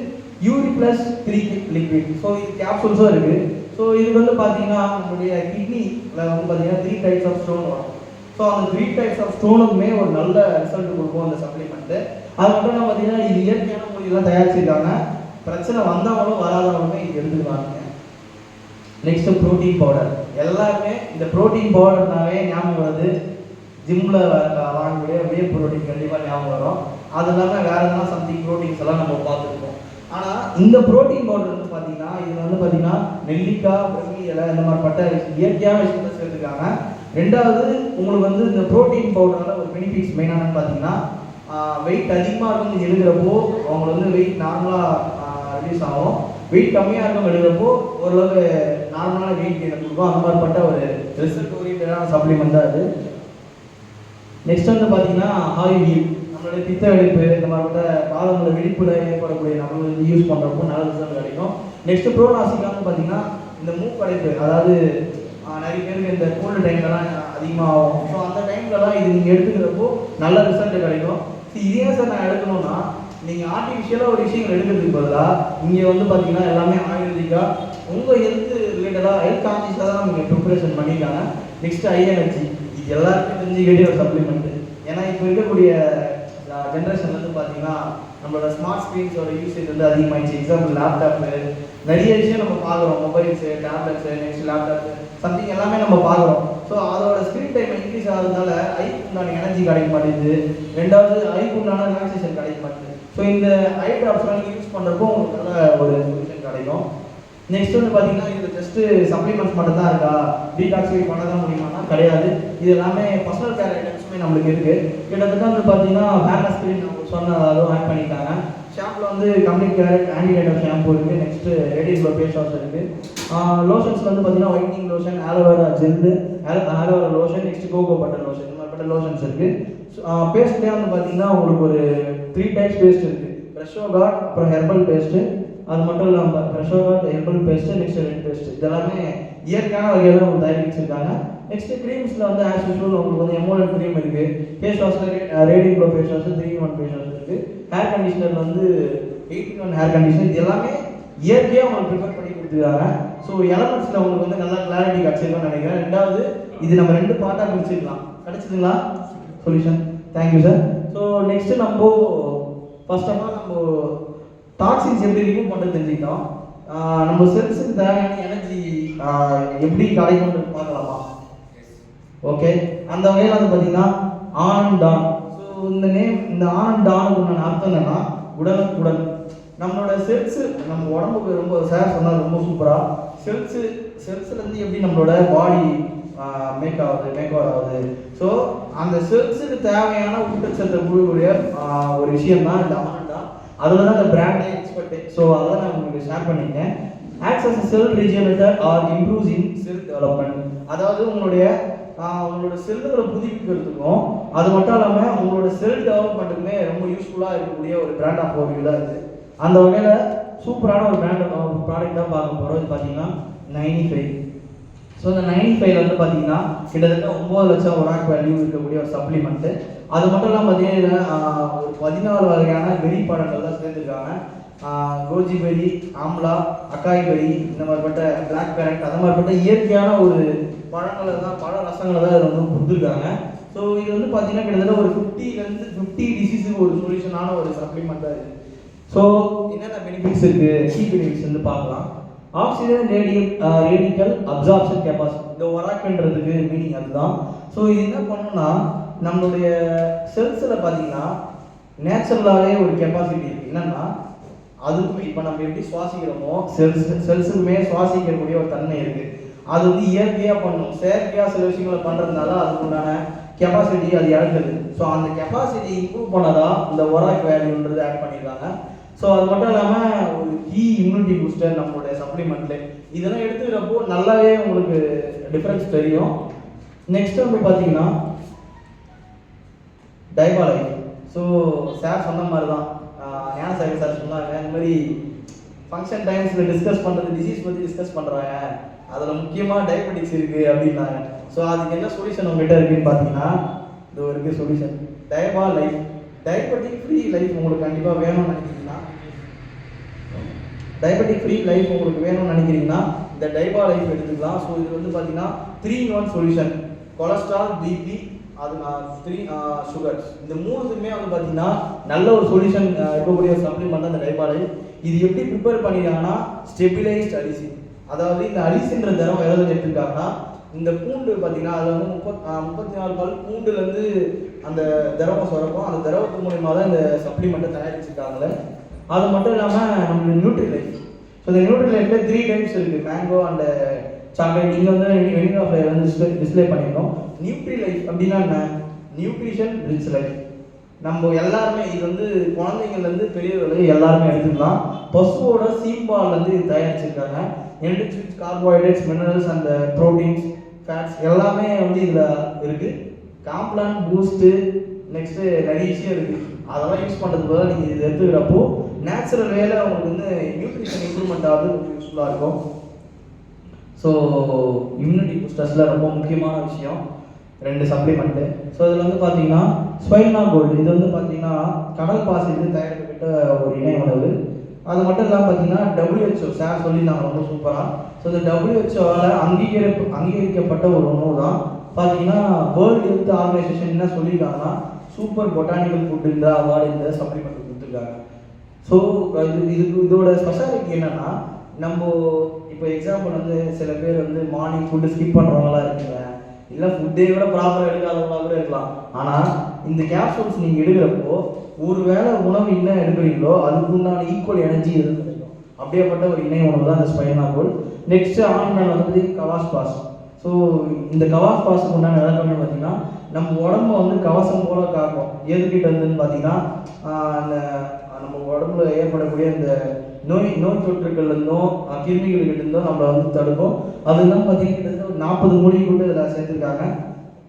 A: uri+3 liquid. So இது கேப்சூல்ஸும் இருக்குது. ஸோ இது வந்து பார்த்தீங்கன்னா நம்மளுடைய கிட்னியில் வந்து பார்த்தீங்கன்னா 3 டைப்ஸ் ஆஃப் ஸ்டோன் வரும். ஸோ அந்த 3 டைப்ஸ் ஆஃப் ஸ்டோனுக்குமே ஒரு நல்ல ரிசல்ட் கொடுக்கும் அந்த சப்ளிமெண்ட்டு. அது மட்டும் இல்லாமல் பார்த்தீங்கன்னா இது இயற்கையான மொழியெல்லாம் தயாரிச்சிருக்காங்க. பிரச்சனை வந்தவங்களும் வராதவங்களுமே இது எடுத்துக்கிறாங்க. Next protein powder. எல்லாருமே இந்த ப்ரோட்டீன் பவுடர்னாவே ஞாபகம் வருது ஜிம்மில் வாங்கக்கூடிய வே ப்ரோட்டீன் கண்டிப்பாக ஞாபகம் வரும். அது இல்லாமல் வேறு எதனா சம்திங் ப்ரோட்டீன்ஸ் எல்லாம் நம்ம பார்த்துருக்கோம். ஆனால் இந்த ப்ரோட்டீன் பவுடர் வந்து பார்த்தீங்கன்னா இது வந்து பார்த்தீங்கன்னா நெல்லிக்காய், பிரம்மி இலை இந்த மாதிரி பட்ட இயற்கையான விஷயத்தை சேர்த்துருக்காங்க. ரெண்டாவது உங்களுக்கு வந்து இந்த ப்ரோட்டீன் பவுடரால் ஒரு பெனிஃபிட்ஸ் மெயினானு பார்த்தீங்கன்னா வெயிட் அதிகமாக இருக்கும் எழுதுகிறப்போ அவங்களுக்கு வந்து வெயிட் நார்மலாக ரிலீஸ் ஆகும். வெயிட் கம்மியாக இருக்கும் எழுதுகிறப்போ ஓரளவுக்கு நார்மலான வெயிட் கெயின் கொடுக்கும். அந்த மாதிரிப்பட்ட ஒரு ரிசல்ட் ஓரியன்டான சப்ளிமெண்ட் தான் அது. நெக்ஸ்ட் வந்து பார்த்தீங்கன்னா ஆயில் ஹீல். நம்மளுடைய பித்த வெடிப்பு இந்த மாதிரிப்பட்ட பாதங்கள வெடிப்புல ஏற்படக்கூடிய நம்ம வந்து யூஸ் பண்ணுறப்போ நல்ல ரிசல்ட் கிடைக்கும். நெக்ஸ்ட் ப்ரோனாசிக்கான்னு பார்த்தீங்கன்னா இந்த மூக்கடைப்பு, அதாவது நிறைய பேருக்கு இந்த கோல்டு டைம்லலாம் அதிகமாக ஆகும். ஸோ அந்த டைம்லலாம் இது நீங்கள் எடுத்துக்கிறப்போ நல்ல ரிசல்ட் கிடைக்கும். இதே சார் நான் எடுக்கணும்னா நீங்கள் ஆர்டிஃபிஷியலாக ஒரு விஷயங்கள் எடுக்கிறதுக்கு பதிலாக இங்கே வந்து பார்த்தீங்கன்னா எல்லாமே ஆயுர்வேதிக்காக உங்கள் ஹெல்த் ரிலேட்டடாக ஹெல்த் கான்சியஸாக தான் நீங்கள் ப்ரிப்பரேஷன் பண்ணியிருக்காங்க. நெக்ஸ்ட் ஐ எனர்ஜி. இது எல்லாருக்கும் தெரிஞ்சுக்கிட்டே ஒரு சப்ளிமெண்ட்டு. ஏன்னா இப்போ இருக்கக்கூடிய ஜென்ரேஷன் வந்து பார்த்தீங்கன்னா நம்மளோட ஸ்மார்ட் ஸ்க்ரீன்ஸோட யூசேஜ் வந்து அதிகமாகிடுச்சு. எக்ஸாம்பிள் லேப்டாப்பு, நிறைய விஷயம் நம்ம பார்க்குறோம். Mobiles, tablets, next laptop something எல்லாமே நம்ம பார்க்குறோம். ஸோ அதோட ஸ்க்ரீன் டைம் இன்க்ரீஸ் ஆகிறதுனால ஐக்கு உண்டான எனர்ஜி கிடைக்க மாட்டேங்குது. ரெண்டாவது ஐக்கு உண்டான ரிலாக்ஸேஷன் கிடைக்க மாட்டேங்குது. ஸோ இந்த ஐ ட்ராப்ஸ்லாம் நீங்கள் யூஸ் பண்ணுறப்போ உங்களுக்கு நல்ல ஒரு சொல்யூஷன் கிடைக்கும். நெக்ஸ்ட் வந்து பார்த்தீங்கன்னா இது ஜஸ்ட்டு சப்ளிமெண்ட்ஸ் மட்டும் தான் இருக்கா, டீடாக்சிஃபை பண்ண தான் முடியுமானா கிடையாது. இது எல்லாமே பர்சனல் கேர் ஐட்டம்ஸுமே நம்மளுக்கு இருக்குது. கிட்டத்தட்ட வந்து பார்த்தீங்கன்னா ஃபேர்னஸ் ஸ்க்ரீன் நம்ம சொன்ன அதுவும் ஆட் பண்ணிட்டாங்க. ஷாம்பில் வந்து கம்ப்ளீட் கேரட் ஆன்டிடேட்டர் ஷாம்பு இருக்குது. Next radius glow face wash இருக்குது. லோஷன்ஸ் வந்து பார்த்தீங்கன்னா whitening lotion, aloe vera gel, aloe vera lotion, next cocoa butter lotion, இந்த மாதிரிப்பட்ட லோஷன்ஸ் இருக்குது. பேஸ்ட்லேயே வந்து பார்த்தீங்கன்னா உங்களுக்கு ஒரு 3 டைப்ஸ் பேஸ்ட் இருக்குது. ஃப்ரெஷோ கார்ட், அப்புறம் ஹெர்பல் பேஸ்ட்டு, அது மட்டும் இல்லாமல் Fresho card, herbal paste, next red paste, இதெல்லாமே இயற்கையான வகையில் உங்களுக்கு தயாரிச்சிருக்காங்க. நெக்ஸ்ட் க்ரீம்ஸில் வந்து ஆஸ் யூஸ்வல் உங்களுக்கு வந்து எமோலன் க்ரீம் இருக்குது. ஃபேஸ் வாஷில் radius glow face wash, 3-in-1 face wash இருக்குது. ஹேர் கண்டிஷனர் வந்து 8-in-1 ஹேர் கண்டிஷனர். இது எல்லாமே இயற்கையாக உங்களுக்கு ப்ரிப்பேர் பண்ணி கொடுத்துருக்காங்க. ஸோ எலமெண்ட்ஸில் உங்களுக்கு வந்து நல்லா கிளாரிட்டி கிடச்சிருக்கும்னு நினைக்கிறேன். ரெண்டாவது இது நம்ம 2 பார்ட்டாக பிரிச்சுக்கலாம். கிடச்சிதுங்களா solution? Thank you sir. So next நம்ம ஃபர்ஸ்ட் ஆஃப் ஆல் நம்ம டாக்ஸின்ஸ் எப்படி ரிமூவ் பண்ணுறது தெரிஞ்சுக்கிட்டோம். நம்ம செல்ஸுக்கு தேவையான எனர்ஜி எப்படி கிடைக்கும்னு பார்க்கலாமா? ஓகே, அந்த வகையில் வந்து பார்த்தீங்கன்னா ஆன் டான். ஸோ இந்த ஆன் டானுக்கு உண்டான அர்த்தம் என்னன்னா உடனுக்குடன். நம்மளோட செல்ஸு நம்ம உடம்புக்கு ரொம்ப சார் சொன்னால் ரொம்ப சூப்பராக செல்ஸ்லேருந்து எப்படி நம்மளோட பாடி மேக் ஓவர் ஆகுது. ஸோ அந்த செல்ஸுக்கு தேவையான ஊட்டச்சத்தை கொடுக்கக்கூடிய ஒரு விஷயம் தான் இந்த ஆன் டான். அதில் தான் இந்த பிராண்டே எக்ஸ்பர்ட்டு. ஸோ அதெல்லாம் நான் உங்களுக்கு ஷேர் பண்ணியிருக்கேன். ஆக்ட்ஸ் அஸ் செல் ரீஜெனரேட்டர் ஆர் இம்ப்ரூவ்ஸ் இன் செல் டெவலப்மெண்ட். அதாவது உங்களோட செல்லுகளை புதுப்பிக்கிறதுக்கும் அது மட்டும் இல்லாமல் உங்களோட செல் டெவலப்மெண்ட்டுக்குமே ரொம்ப யூஸ்ஃபுல்லாக இருக்கக்கூடிய ஒரு பிராண்ட் ஆஃப் ஓவியம் தான் இருக்குது. அந்த வகையில் சூப்பரான ஒரு ப்ராடக்ட் தான் பார்க்க போகிறோம். இது பார்த்தீங்கன்னா 95. ஸோ இந்த 95 வந்து பார்த்தீங்கன்னா கிட்டத்தட்ட 9 லட்சம் ஒராக் வேல்யூ இருக்கக்கூடிய ஒரு சப்ளிமெண்ட்டு. அது மட்டும் இல்லாமல் பார்த்தீங்கன்னா ஒரு 14 வகையான பெரி பழங்கள் தான் சேர்த்துருக்காங்க. கோஜி பெரி, ஆம்லா, அக்காய் பெரி, இந்த மாதிரிப்பட்ட பிளாக் பேரட், அந்த மாதிரிப்பட்ட இயற்கையான ஒரு பழங்களை தான், பழ ரசங்களை தான் இதில் வந்து கொடுத்துருக்காங்க. ஸோ இது வந்து பார்த்தீங்கன்னா கிட்டத்தட்ட ஒரு 50 டிசீஸுக்கு ஒரு சொல்யூஷனான ஒரு சப்ளிமெண்ட் தான் இருக்குது. ஸோ என்னென்ன பெனிஃபிட்ஸ் இருக்குது, கீ பெனிஃபிட்ஸ் வந்து பார்க்கலாம். ஆக்சிஜன் ரேடிக்கல் அப்சார்ப்ஷன் கெப்பாசிட்டி, இந்த ஒராக்ன்றதுக்கு மீனிங் அதுதான். ஸோ இது என்ன பண்ணணும்னா நம்மளுடைய செல்ஸில் பார்த்தீங்கன்னா நேச்சுரலாகவே ஒரு கெப்பாசிட்டி இருக்குது. என்னென்னா அதுக்குமே இப்போ நம்ம எப்படி சுவாசிக்கிறோமோ செல்ஸுக்குமே சுவாசிக்கக்கூடிய ஒரு தன்மை இருக்குது. அது வந்து இயற்கையாக பண்ணும். செயற்கையாக சில விஷயங்களை பண்ணுறதுனால அதுக்குண்டான கெப்பாசிட்டி அது இழக்குது. ஸோ அந்த கெப்பாசிட்டி இம்ப்ரூவ் பண்ணதான் இந்த ஒராக் வேல்யூன்றது ஆட் பண்ணியிருக்காங்க. ஸோ அது மட்டும் இல்லாமல் ஒரு இம்யூனிட்டி பூஸ்டர் நம்மளுடைய சப்ளிமெண்ட்ல இதெல்லாம் எடுத்துக்கிறப்போ நல்லாவே உங்களுக்கு டிஃப்ரென்ஸ் தெரியும். நெக்ஸ்ட் வந்து பார்த்தீங்கன்னா டைபாலைட். ஸோ சார் சொன்ன மாதிரி தான் ஞானசாகர் சார் சொன்னாங்க, இந்த மாதிரி ஃபங்க்ஷன் டைம்ஸில் டிஸ்கஸ் பண்ணுறது, டிசீஸ் பற்றி டிஸ்கஸ் பண்ணுறாங்க, அதில் முக்கியமாக டயபெட்டிக்ஸ் இருக்குது அப்படின்னாங்க. ஸோ அதுக்கு என்ன சொல்யூஷன் உங்கள்கிட்ட இருக்குன்னு பார்த்தீங்கன்னா, இது இருக்குது solution. Diaba life, diabetic free life உங்களுக்கு கண்டிப்பாக வேணும்னு நினைக்கிறீங்கன்னா, டயபெட்டிக் ஃப்ரீ லைஃப் உங்களுக்கு வேணும்னு நினைக்கிறீங்கன்னா இந்த டைபா லைஃப் எடுத்துக்கலாம். ஸோ இது வந்து பார்த்தீங்கன்னா 3-in-1 சொல்யூஷன். கொலஸ்ட்ரால், பிபி, அது 3 சுகர்ஸ், இந்த மூணுத்துக்குமே வந்து பார்த்தீங்கன்னா நல்ல ஒரு சொல்யூஷன் இருக்கக்கூடிய சப்ளிமெண்ட் அந்த டைபா லைஃப். இது எப்படி ப்ரிப்பேர் பண்ணியிருக்காங்கன்னா ஸ்டெபிலைஸ்ட் அலிசின், அதாவது இந்த அலிசின்ற தரம் எதாவது எடுத்துருக்காங்கன்னா இந்த பூண்டு பார்த்தீங்கன்னா அதில் வந்து 34 பல் பூண்டுலேருந்து அந்த திரவம் சுரக்கும். அந்த திரவத்து மூலயமா தான் இந்த சப்ளிமெண்ட்டை தயாரிச்சிருக்காங்களே. அது மட்டும் இல்லாமல் நம்மளுக்கு நியூட்ரி லைஃப். ஸோ இந்த நியூட்ரி லைஃப்பில் 3 டைப்ஸ் இருக்குது, மேங்கோ அண்ட் சாக்லேட். இங்கே வந்து வெனிலா ஃப்ளேவர் வந்து டிஸ்பிளே பண்ணியிருக்கோம். நியூட்ரி லைஃப் அப்படின்னா என்ன? Nutrition rich life. நம்ம எல்லாருமே இது வந்து குழந்தைங்கள்லேருந்து பெரியவர்கள் எல்லாருமே எடுத்துக்கலாம். பசுவோட சீம்பால்லேருந்து இது தயாரிச்சிருக்காங்க. Enrich with carbohydrates, minerals and proteins, fats எல்லாமே வந்து இதில் இருக்குது. காம்ப்ளான், பூஸ்ட்டு, நெக்ஸ்ட்டு நிறைய விஷயம் இருக்குது. அதெல்லாம் யூஸ் பண்ணுறதுக்கு பதிலாக நீங்கள் இது எடுத்துக்கிறப்போ நேச்சுரல் வேலை உங்களுக்கு வந்து நியூட்ரிஷன் இம்ப்ரூவ்மெண்ட் ஆகுது, யூஸ்ஃபுல்லாக இருக்கும். ஸோ இம்யூனிட்டி பூஸ்டர்ஸில் ரொம்ப முக்கியமான விஷயம் 2 சப்ளிமெண்ட்டு. ஸோ இதில் வந்து பார்த்தீங்கன்னா ஸ்பைனா கோல்டு, இது வந்து பார்த்தீங்கன்னா கடல் பாசிலிருந்து தயாரிக்கப்பட்ட ஒரு இணை உணவு. அது மட்டும் இல்லாமல் பார்த்தீங்கன்னா WHO சார் சொல்லியிருந்தாங்க ரொம்ப சூப்பராக. ஸோ இந்த WHOவால் அங்கீகரிக்கப்பட்ட ஒரு உணவு தான். பார்த்தீங்கன்னா வேர்ல்டு ஹெல்த் ஆர்கனைசேஷன் என்ன சொல்லியிருக்காங்கன்னா சூப்பர் பொட்டானிக்கல் ஃபுட் இந்த அவார்டு இந்த சப்ளிமெண்ட் கொடுத்துருக்காங்க. ஸோ இதோட ஸ்பெஷாலிட்டி என்னென்னா, நம்ம இப்போ எக்ஸாம்பிள் வந்து சில பேர் வந்து மார்னிங் ஃபுட்டு ஸ்கிப் பண்ணுறவங்களாம் இருக்குங்க, இல்லை ஃபுட்டே கூட ப்ராப்பராக எடுக்காதவங்களாம் கூட இருக்கலாம். ஆனால் இந்த கேப்சூல்ஸ் நீங்கள் எடுக்கிறப்போ ஒரு வேளை உணவு என்ன எடுக்கிறீங்களோ அதுக்கு உண்டான ஈக்குவல் எனர்ஜி எதுவும் கிடைக்கும். அப்படியேப்பட்ட ஒரு இணை உணவு தான் இந்த ஸ்பைனா கோல்ட். நெக்ஸ்ட்டு ஆன்லைன் வந்து கவாஸ் பாஸ். ஸோ இந்த கவாஸ் பாஸுக்கு உண்டான இலக்கணம்னு பார்த்தீங்கன்னா நம்ம உடம்பு வந்து கவசம் போல காக்கும். எதுக்கிட்ட இருந்துன்னு பார்த்தீங்கன்னா நம்ம உடம்புல ஏற்படக்கூடிய இந்த நோய் தொற்றுகள் இருந்தோம், கிருமிகள்கிட்ட இருந்தோம் நம்மளை வந்து தடுக்கும். அதெல்லாம் பார்த்தீங்கன்னா கிட்டத்தட்ட ஒரு 40 மூலிகைகள் இதில் சேர்த்துருக்காங்க.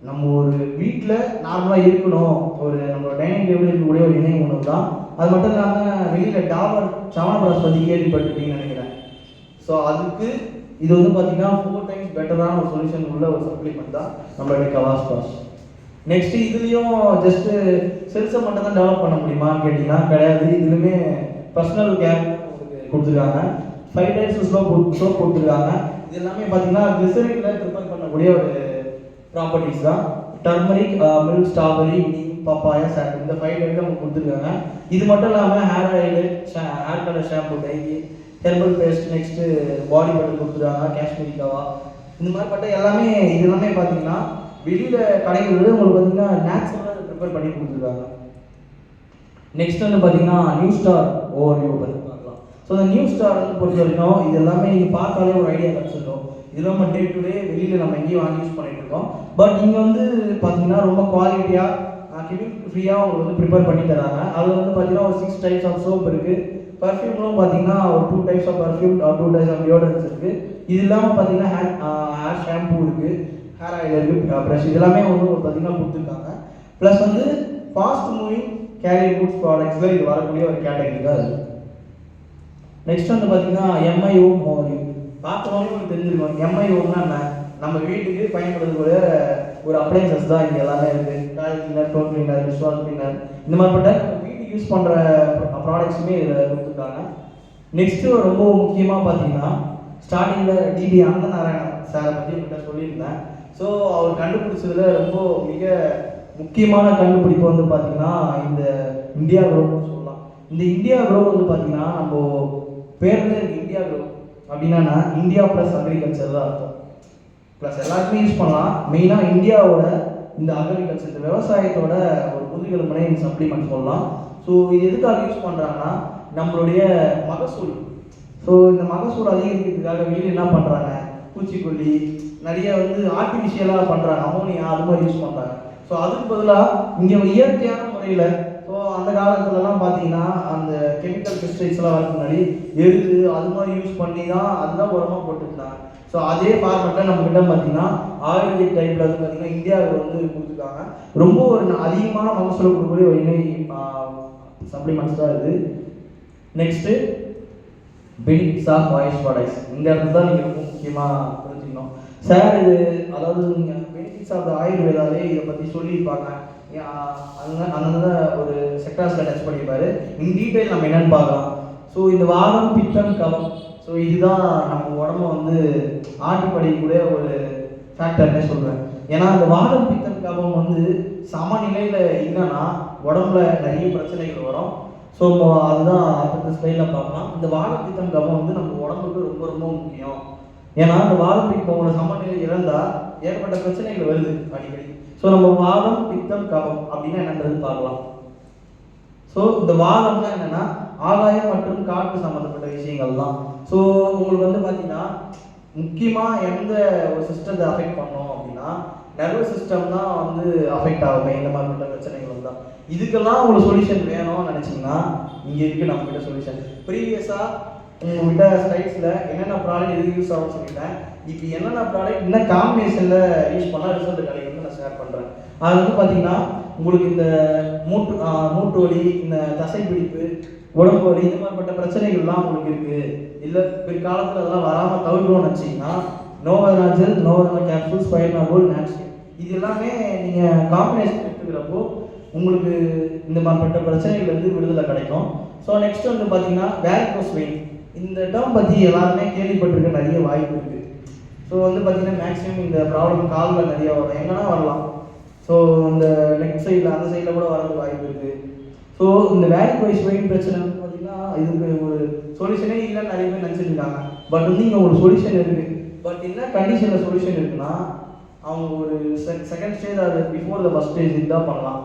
A: நம்ம ஒரு வீட்டில் நார்மலாக இருக்கணும், ஒரு நம்மளோட டைனிங் டேபிள் இருக்கக்கூடிய ஒரு இணை உணவு தான். அது மட்டும் இல்லாமல் வெளியில் டாபர் சவனபிராஸ் பற்றி கேள்விப்பட்டிருக்கீங்கன்னு நினைக்கிறேன். ஸோ அதுக்கு இது வந்து பார்த்தீங்கன்னா 4 times பெட்டரான ஒரு சொல்யூஷன் உள்ள ஒரு சப்ளிமெண்ட் தான் நம்மளுடைய கவாஸ் பாஸ். நெக்ஸ்ட்டு இதுலேயும் ஜஸ்ட்டு செல்ஸை மட்டும் தான் டெவலப் பண்ண முடியுமான்னு கேட்டிங்கன்னா கிடையாது. இதுலையுமே பர்சனல் கேர் கொடுத்துருக்காங்க. 5 types சோப் கொடுத்துருக்காங்க. இது எல்லாமே பார்த்தீங்கன்னா கிளிசரினில் ப்ரிப்பேர் பண்ணக்கூடிய ஒரு ப்ராப்பர்ட்டிஸ் தான். Turmeric, milk, strawberry, neem, papaya, sand, இந்த 5 ஐட்டம் கொடுத்துருக்காங்க. இது மட்டும் இல்லாமல் hair oil, hair colour shampoo, டைகி, herbal paste, next body butter கொடுத்துருக்காங்க, காஷ்மீரி கவா, இந்த மாதிரி பட்ட எல்லாமே இது எல்லாமே பார்த்தீங்கன்னா வெளியில் கடைகள் உங்களுக்கு பார்த்தீங்கன்னா நேச்சுரலாக ப்ரிப்பேர் பண்ணி கொடுத்துருக்காங்க. நெக்ஸ்ட் வந்து பார்த்தீங்கன்னா நியூ ஸ்டார் ஓவர்வியூ பற்றி பார்க்கலாம். ஸோ இந்த நியூ ஸ்டார் வந்து பொறுத்த வரைக்கும் இது எல்லாமே நீங்கள் பார்த்தாலே ஒரு ஐடியா கிடச்சிருக்கோம். இது நம்ம டே டு டே வெளியில் நம்ம எங்கேயும் வாங்கி யூஸ் பண்ணிட்டு இருக்கோம். பட் இங்கே வந்து பார்த்தீங்கன்னா ரொம்ப குவாலிட்டியாக கெமிக்கல் ஃப்ரீயாக உங்களுக்கு வந்து ப்ரிப்பேர் பண்ணி தராங்க. அதில் வந்து பார்த்தீங்கன்னா ஒரு 6 types ஆஃப் சோப் இருக்குது. பர்ஃப்யூம்லும் பார்த்தீங்கன்னா ஒரு 2 types of perfume, 2 types of deodorants இருக்குது. இது இல்லாமல் பார்த்தீங்கன்னா ஹேர் ஷாம்பூ இருக்குது, ஹேர் ஆயில் இருக்குது, ப்ரஷ், இது எல்லாமே வந்து பார்த்தீங்கன்னா கொடுத்துருக்காங்க. ப்ளஸ் வந்து ஃபாஸ்ட் மூவிங் கேரியர் குட்ஸ் ப்ராடக்ட்ஸில் இது வரக்கூடிய ஒரு கேட்டகரி தான் இருக்குது. நெக்ஸ்ட் வந்து பார்த்தீங்கன்னா MIO மோரியூ. பார்த்தோன்னே உங்களுக்கு தெரிஞ்சிருக்கும் MIOன்னா என்ன, நம்ம வீட்டுக்கு பயன்படுத்தக்கூடிய ஒரு அப்ளைன்சஸ் தான் இங்கே எல்லாமே இருக்குது. காய் cleaner, floor cleaner, dishwash cleaner, இந்த மாதிரிப்பட்ட வீட்டுக்கு யூஸ் பண்ணுற ப்ராடக்ட்ஸுமே இதில் கொடுத்துருக்காங்க. நெக்ஸ்ட்டு ரொம்ப முக்கியமாக பார்த்தீங்கன்னா ஸ்டார்டிங்கில் டிபி அனந்தநாராயணன் சாரை பற்றி உங்கள்கிட்ட சொல்லியிருந்தேன். ஸோ அவர் கண்டுபிடிச்சதுல ரொம்ப மிக முக்கியமான கண்டுபிடிப்பு வந்து பார்த்தீங்கன்னா இந்த இந்தியா க்ரோன்னு சொல்லலாம். இந்த இந்தியா க்ரோ வந்து பார்த்தீங்கன்னா நம்ம பேர்லேயே இருக்குது இந்தியா க்ரோ அப்படின்னா இந்தியா ப்ளஸ் அக்ரிகல்ச்சர் தான் இருக்கும். ப்ளஸ் எல்லாருக்குமே யூஸ் பண்ணலாம். மெயினாக இந்தியாவோட இந்த அக்ரிகல்ச்சர், இந்த விவசாயத்தோட ஒரு முதுகெலும்புனே இந்த சப்ளிமெண்ட் சொல்லலாம். ஸோ இது எதுக்காக யூஸ் பண்ணுறாங்கன்னா நம்மளுடைய மகசூல். ஸோ இந்த மகசூல் அதிகரிக்கிறதுக்காக வெளியில் என்ன பண்ணுறாங்க, பூச்சிக்கொல்லி நிறைய வந்து ஆர்டிஃபிஷியலாக பண்ணுறாங்க, அமோனியா அது மாதிரி யூஸ் பண்ணுறாங்க. ஸோ அதுக்கு பதிலாக இங்கே இயற்கையான முறையில், ஸோ அந்த காலத்துலலாம் பார்த்தீங்கன்னா அந்த கெமிக்கல் பெஸ்டிசைட்ஸ்லாம் வரதுக்கு முன்னாடி எருது அது மாதிரி யூஸ் பண்ணி தான் அதுதான் உரமாக போட்டுருந்தாங்க. ஸோ அதே ஃபார்மெட்டில் நம்மக்கிட்ட பார்த்தீங்கன்னா ஆயுர்வேதிக் டைப்பில் வந்து பார்த்தீங்கன்னா இந்தியாவில் வந்து கொடுத்துருக்காங்க. ரொம்ப ஒரு அதிகமான மகசூலை கொடுக்கக்கூடிய ஒரு இணை சப்ளிமெண்ட்ஸ் தான் இது. Next benefits of voice products. இந்த இடத்துல தான் நீங்கள் ரொம்ப முக்கியமாக புரிஞ்சுக்கணும். சார் இது அதாவது நீங்கள் பெனிஃபிட்ஸ் ஆஃப் த ஆயுர்வேதாலே இதை பற்றி சொல்லியிருப்பாங்க. அதனால ஒரு செக்டார்ஸில் டச் பண்ணியிருப்பாரு. இன் டீட்டெயில் நம்ம என்னென்னு பார்க்கலாம். ஸோ இந்த வாதம் பித்தம் கபம், ஸோ இதுதான் நம்ம உடம்ப வந்து ஆட்டிப்படையக்கூடிய ஒரு ஃபேக்டர்னே சொல்கிறேன். ஏன்னா இந்த வாதம் பித்தம் கபம் வந்து சமநிலையில் இல்லைன்னா உடம்புல நிறைய பிரச்சனைகள் வரும். ஸோ அதுதான் அடுத்த ஸ்டைலில் பார்க்கலாம். இந்த வாதம் பித்தம் கபம் வந்து நம்ம உடம்புக்கு ரொம்ப ரொம்ப முக்கியம். ஏன்னா இந்த வாதம் பித்தமோட சமநிலை இழந்தால் ஏற்பட்ட பிரச்சனைகள் வருது அடிக்கடி. ஸோ நம்ம வாதம் பித்தம் கபம் அப்படின்னா என்னன்றது பார்க்கலாம். ஸோ இந்த வாதம்னா என்னன்னா ஆகாயம் மற்றும் காற்று சம்மந்தப்பட்ட விஷயங்கள் தான். ஸோ உங்களுக்கு வந்து பார்த்தீங்கன்னா முக்கியமாக எந்த ஒரு சிஸ்டத்தை அஃபெக்ட் பண்ணோம் அப்படின்னா நர்வஸ் சிஸ்டம் தான் வந்து அஃபெக்ட் ஆகுமே இந்த மாதிரிப்பட்ட பிரச்சனைகள் தான். இதுக்கெல்லாம் உங்களுக்கு சொல்யூஷன் வேணும்னு நினச்சிங்கன்னா இங்கே இருக்குது நம்மகிட்ட சொல்யூஷன். ப்ரீவியஸாக உங்கள்கிட்ட ஸ்லைட்ஸில் என்னென்ன ப்ராடக்ட் எது யூஸ் ஆகும்னு சொல்லிட்டேன். இப்போ என்னென்ன ப்ராடக்ட் என்ன காம்பினேஷனில் யூஸ் பண்ணால் ரிசல்ட் கிடைக்கும்னு நான் ஷேர் பண்ணுறேன். அது வந்து பார்த்தீங்கன்னா உங்களுக்கு இந்த மூட்டு வலி, இந்த தசைப்பிடிப்பு, உடம்பு வலி, இந்த மாதிரிப்பட்ட பிரச்சனைகள்லாம் உங்களுக்கு இருக்குது. இல்லை பிற்காலத்தில் அதெல்லாம் வராமல் தவிர்க்கணும்னு வச்சிங்கன்னா நோவதனா ஜெல், நோவதனா கேப்சூல், ஸ்பைர்னாகோல், நாட்சி இது எல்லாமே நீங்கள் காம்பினேஷன் எடுத்துக்கிறப்போ உங்களுக்கு இந்த மாதிரிப்பட்ட பிரச்சனைகள்லேருந்து விடுதலை கிடைக்கும். ஸோ நெக்ஸ்ட் வந்து பார்த்தீங்கன்னா வேரிகோஸ் வெயின். இந்த டேர்ம் பற்றி எல்லாருமே கேள்விப்பட்டிருக்க நிறைய வாய்ப்பு இருக்குது. ஸோ வந்து பார்த்தீங்கன்னா மேக்ஸிமம் இந்த ப்ராப்ளம் காலில் நிறைய வரும், எங்கன்னா வரலாம். ஸோ இந்த நெக் சைடில் அந்த சைடில் கூட வரது வாய்ப்பு இருக்குது. ஸோ இந்த வேரிகோஸ் வெயின் பிரச்சனை வந்து பார்த்தீங்கன்னா இதுக்கு ஒரு சொல்யூஷனே இல்லைன்னு நிறைய பேர் நினச்சிருக்காங்க. பட் வந்து இங்கே ஒரு சொல்யூஷன் இருக்குது. பட் என்ன கண்டிஷனில் சொல்யூஷன் இருக்குன்னா அவங்க ஒரு செகண்ட் ஸ்டேஜ் அது பிஃபோர் த ஃபர்ஸ்ட் ஸ்டேஜ் இதுதான் பண்ணலாம்.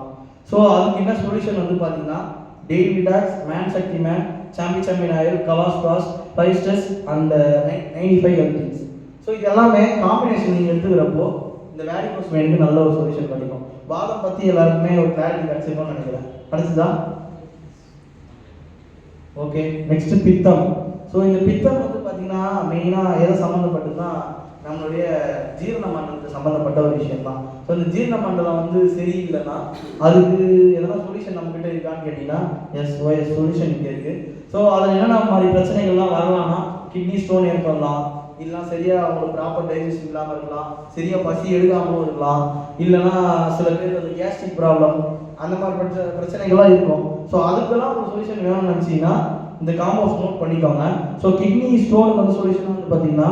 A: ஸோ அதுக்கு என்ன சொல்யூஷன் வந்து பார்த்தீங்கன்னா டெய்லி விடாக்ஸ், man Shakti man, champion oil, கவாஸ் பாஸ், பைஸ்டஸ் அண்ட் 95 எல்டிஸ். ஸோ இது எல்லாமே காம்பினேஷன் நீங்கள் எடுத்துக்கிறப்போ இந்த வேரிகோஸ் வெயினுக்கு நல்ல ஒரு சொல்யூஷன் கிடைக்கும். வாதம் பற்றி எல்லாருக்குமே ஒரு கிளாரிட்டி கிடைச்சிருக்கும்னு நினைக்கிறேன். கிடைச்சதா? ஓகே. நெக்ஸ்ட் பித்தம். ஸோ இந்த பித்தம் வந்து பார்த்தீங்கன்னா மெயினாக எதை சம்மந்தப்பட்டதுன்னா நம்மளுடைய ஜீரண மண்டலத்துக்கு சம்மந்தப்பட்ட ஒரு விஷயம் தான். ஸோ இந்த ஜீரண மண்டலம் வந்து சரியில்லைன்னா அதுக்கு எதனா சொல்யூஷன் நம்மகிட்ட இருக்கான்னு கேட்டிங்கன்னா எஸ் சொல்யூஷன் இங்கே இருக்குது. ஸோ அதில் என்னென்ன மாதிரி பிரச்சனைகள்லாம் வரலாம்னா கிட்னி ஸ்டோன் ஏற்படலாம், இல்லைனா சரியாக அவங்களுக்கு ப்ராப்பர் டைஜஷன் இல்லாமல் இருக்கலாம், சரியாக பசி எடுக்காமலும் இருக்கலாம், இல்லைனா சில பேர் அது கேஸ்ட்ரிக் ப்ராப்ளம் அந்த மாதிரி பிரச்சனைகள்லாம் இருக்கும். ஸோ அதுக்கெல்லாம் ஒரு சொல்யூஷன் வேணும்னு நினச்சிங்கன்னா இந்த காம்போஸ் நோட் பண்ணிக்கோங்க. ஸோ கிட்னி ஸ்டோனுக்கு வந்து சொல்யூஷன் வந்து பார்த்தீங்கன்னா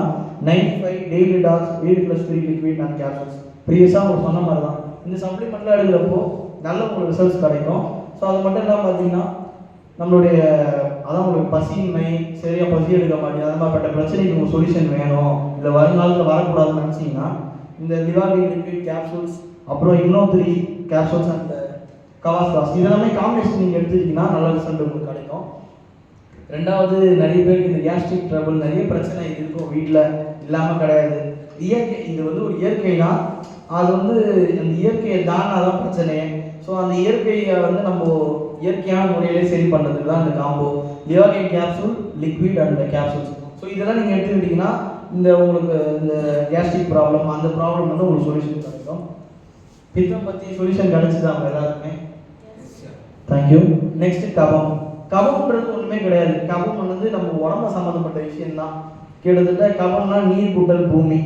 A: 95 டெய்லி டாக்ஸ் 8+3 லிக்விட் அண்ட் கேப்சூல்ஸ். ப்ரீவியஸாக உங்களுக்கு சொன்ன மாதிரி தான் இந்த சப்ளிமெண்ட்லாம் எடுக்கிறப்போ நல்ல உங்களுக்கு ரிசல்ட்ஸ் கிடைக்கும். ஸோ அது மட்டும் இல்லாமல் பார்த்தீங்கன்னா நம்மளுடைய அதான் உங்களுக்கு பசியின்மை, சரியாக பசி எடுக்க மாட்டேங்குது, அந்த மாதிரிப்பட்ட பிரச்சனைக்கு உங்களுக்கு சொல்யூஷன் வேணும், இல்லை வருங்காலத்தில் வரக்கூடாதுன்னு நினச்சிங்கன்னா இந்த லிவாகி லிக்விட் கேப்சூல்ஸ், அப்புறம் இன்னொரு கேப்சூல்ஸ் அண்ட் கவாஸ் பாஸ் இதெல்லாமே காம்பினேஷன் நீங்கள் எடுத்துக்கிட்டிங்கன்னா நல்ல ரிசல்ட் உங்களுக்கு கிடைக்கும். ரெண்டாவது, நிறைய பேருக்கு இந்த கேஸ்ட்ரிக் ட்ரபிள் நிறைய பிரச்சனை இருக்கும், வீட்டில் இல்லாமல் கிடையாது. இயற்கை, இது வந்து ஒரு இயற்கை தான். அது வந்து அந்த இயற்கையை தானா தான் பிரச்சனையே. ஸோ அந்த இயற்கையை வந்து நம்ம இயற்கையான முறையிலே சரி பண்ணுறதுக்கு தான் இந்த காம்போ லிவாகை capsule, liquid and capsules. So இதெல்லாம் நீங்கள் எடுத்துக்கிட்டிங்கன்னா இந்த உங்களுக்கு இந்த கேஸ்ட்ரிக் ப்ராப்ளம் அந்த ப்ராப்ளம் வந்து உங்களுக்கு சொல்யூஷன் கிடைக்கும். பித்தம் பற்றி சொல்யூஷன் கிடைச்சிதான் எல்லாருக்குமே. தேங்க்யூ. நெக்ஸ்ட் கபம். கபம்ன்றது ஒன்றுமே கிடையாது. கபம் வந்து நம்ம உடம்பு சம்மந்தப்பட்ட விஷயம்தான். கிட்டத்தட்ட கபம்னா நீர் கூட்டல் பூமி.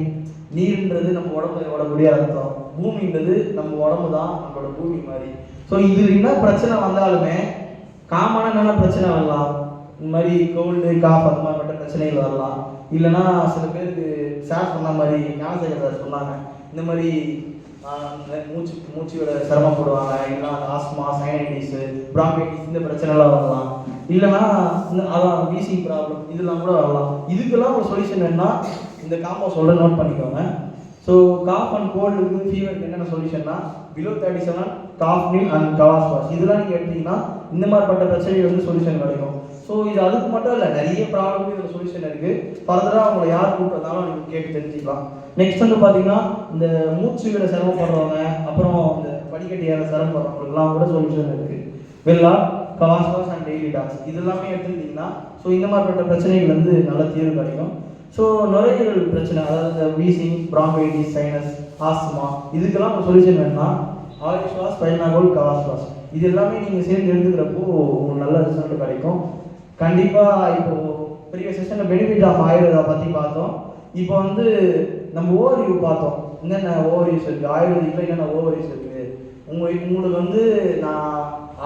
A: நீர்ன்றது நம்ம உடம்புடைய அர்த்தம், பூமின்றது நம்ம உடம்பு தான் நம்மளோட பூமி மாதிரி. ஸோ இது என்ன பிரச்சனை வந்தாலுமே காமனாக என்னென்ன பிரச்சனை வரலாம், இந்த மாதிரி கோல்டு காஃப் அந்த மாதிரிப்பட்ட பிரச்சனைகள் வரலாம். இல்லைன்னா சில பேருக்கு சார் சொன்ன மாதிரி ஞானசேகர் சார் சொன்னாங்க, இந்த மாதிரி மூச்சு விட சிரமப்படுவாங்க, இல்லைனா ஆஸ்மா, சைனடைட்டிஸு, பிராங்கைட்டிஸ் இந்த பிரச்சனைலாம் வரலாம். இல்லைனா அதான் வீசிங் ப்ராப்ளம் இதெல்லாம் கூட வரலாம். இதுக்கெல்லாம் ஒரு சொல்யூஷன் வேணுன்னா இந்த காம்போ சொல்ல நோட் பண்ணிக்கோங்க. ஸோ காஃப் அண்ட் கோல்டுக்கு ஃபீவருக்கு என்னென்ன சொல்யூஷன்னா பிலோ 37 காஃப் மில் அண்ட் கவாஸ் வாஷ் இதெல்லாம் நீங்கள் எடுத்தீங்கன்னா இந்த மாதிரிப்பட்ட பிரச்சனைகள் வந்து சொல்யூஷன் கிடைக்கும். ஸோ இது அதுக்கு மட்டும் இல்லை, நிறைய ப்ராப்ளமுக்கு இதில் சொல்யூஷன் இருக்குது. ஃபர்தராக அவங்களை யார் கூப்பிட்றதாலும் நீங்கள் கேட்டு தெரிஞ்சுக்கலாம். நெக்ஸ்ட் வந்து பார்த்தீங்கன்னா இந்த மூச்சு விட சிரமப்படுறவங்க, அப்புறம் இந்த படிக்கட்டு ஏற சிரமப்படுறவங்களுக்குலாம் கூட சொல்யூஷன் இருக்குது. வெள்ளா, கவாஸ் வாஷ் அண்ட் டெய்லி டாக்ஸ் இதெல்லாமே எடுத்துக்கிட்டிங்கன்னா ஸோ இந்த மாதிரிப்பட்ட பிரச்சனைகள் வந்து நல்ல தீர்வு கிடைக்கும். ஸோ நுரையீரல் பிரச்சனை, அதாவது இந்த வீசிங், பிராங்கைட்டிஸ், சைனஸ், ஆஸ்மா இதுக்கெல்லாம் ஒரு சொல்யூஷன் வேணும்னா ஆயுஷ் வாஷ், ஸ்பைர்னாகோல், கவாஸ் வாஷ் இது எல்லாமே நீங்கள் சேர்ந்து எடுத்துக்கிறப்போ உங்களுக்கு நல்ல ரிசல்ட் கிடைக்கும். கண்டிப்பாக இப்போ பெரிய செஷனில் பெனிஃபிட் ஆஃப் ஆயுர்வேதா பற்றி பார்த்தோம். இப்போ வந்து நம்ம ஓவர்வியூ பார்த்தோம், என்னென்ன ஓவர்வியூஸ் இருக்குது ஆயுர்வேதிக்கில், என்னென்ன ஓவர்வியூஸ் இருக்குது. உங்களுக்கு வந்து நான்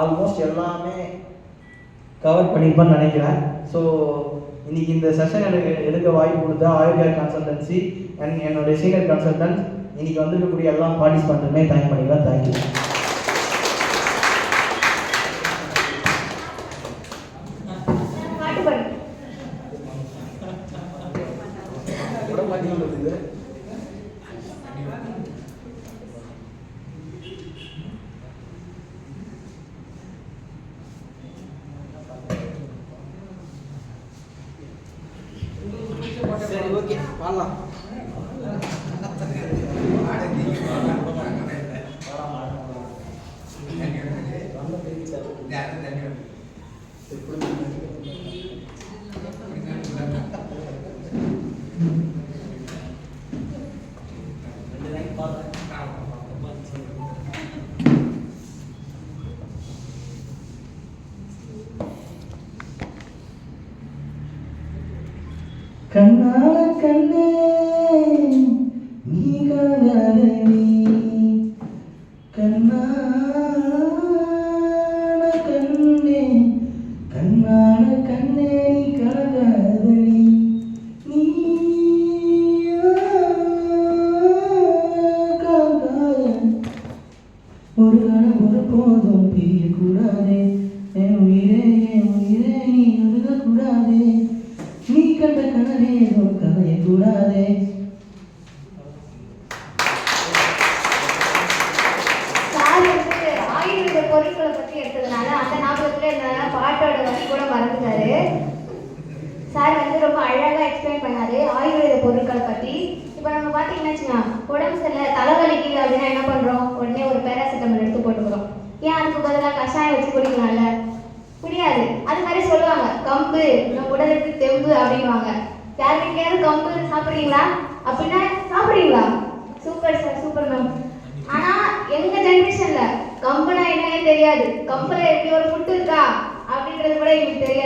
A: ஆல்மோஸ்ட் எல்லாமே கவர் பண்ணியிருப்பேன்னு நினைக்கிறேன். ஸோ இன்னைக்கு இந்த செஷன் எனக்கு எடுக்க வாய்ப்பு கொடுத்த ஆயுர்வேத் கன்சல்டன்சி அண்ட் என்னுடைய சீனியர் கன்சல்டன்ட் இன்னைக்கு வந்துருக்கக்கூடிய எல்லா பார்ட்டிசிபெண்ட்டுமே தேங்க் பண்ணிக்கிறேன். தேங்க்யூ. சரி, ஓகே, வாங்கலாம். கண்ணால கண்ணே நீ கலங்காதடி, கண்ணால கண்ணே கண்ணால கண்ணே நீ கலங்காதடி, நீ கலங்காத ஒரு கணம் ஒரு போதும் பிரியக்கூடாதே, என் உயிரே நீ அழுகக்கூடாதே, நீ கண்ட கனவே கதையக்கூடாதே.
B: ஆயுர்வேத பொருட்களை பத்தி எடுத்ததுனால அந்த ஞாபகத்துல இருந்தால பாட்டோட வரி கூட மறந்துட்டாரு. சார் வந்து ரொம்ப அழகா எக்ஸ்பிளைன் பண்ணாரு ஆயுர்வேத பொருட்களை பத்தி. இப்போ நம்ம பாத்தீங்கன்னா வச்சுக்கோங்க, உடம்பு சரியில்லை தலைவலிக்குது அப்படின்னா என்ன பண்றோம், உடனே ஒரு பேராசிட்டமால் எடுத்து போட்டுக்கிறோம். ஏன் அதுக்கு பதிலாக கஷாயம் வச்சு குடிக்கலாம்ல? முடியாது. அது மாதிரி சொல்லுவாங்க, கம்பு நம்ம உடலுக்கு தெம்பு அப்படின்வாங்க. யாருக்கையாவது கம்பு சாப்பிட்றீங்களா அப்படின்னா சாப்பிட்றீங்களா? Super sir, super ma'am. ஆனா எங்க ஜெனரேஷன்ல கம்புனா என்னன்னே தெரியாது. கம்புல எப்படி ஒரு ஃபுட் இருக்கா அப்படின்றது கூட எங்களுக்கு தெரியாது.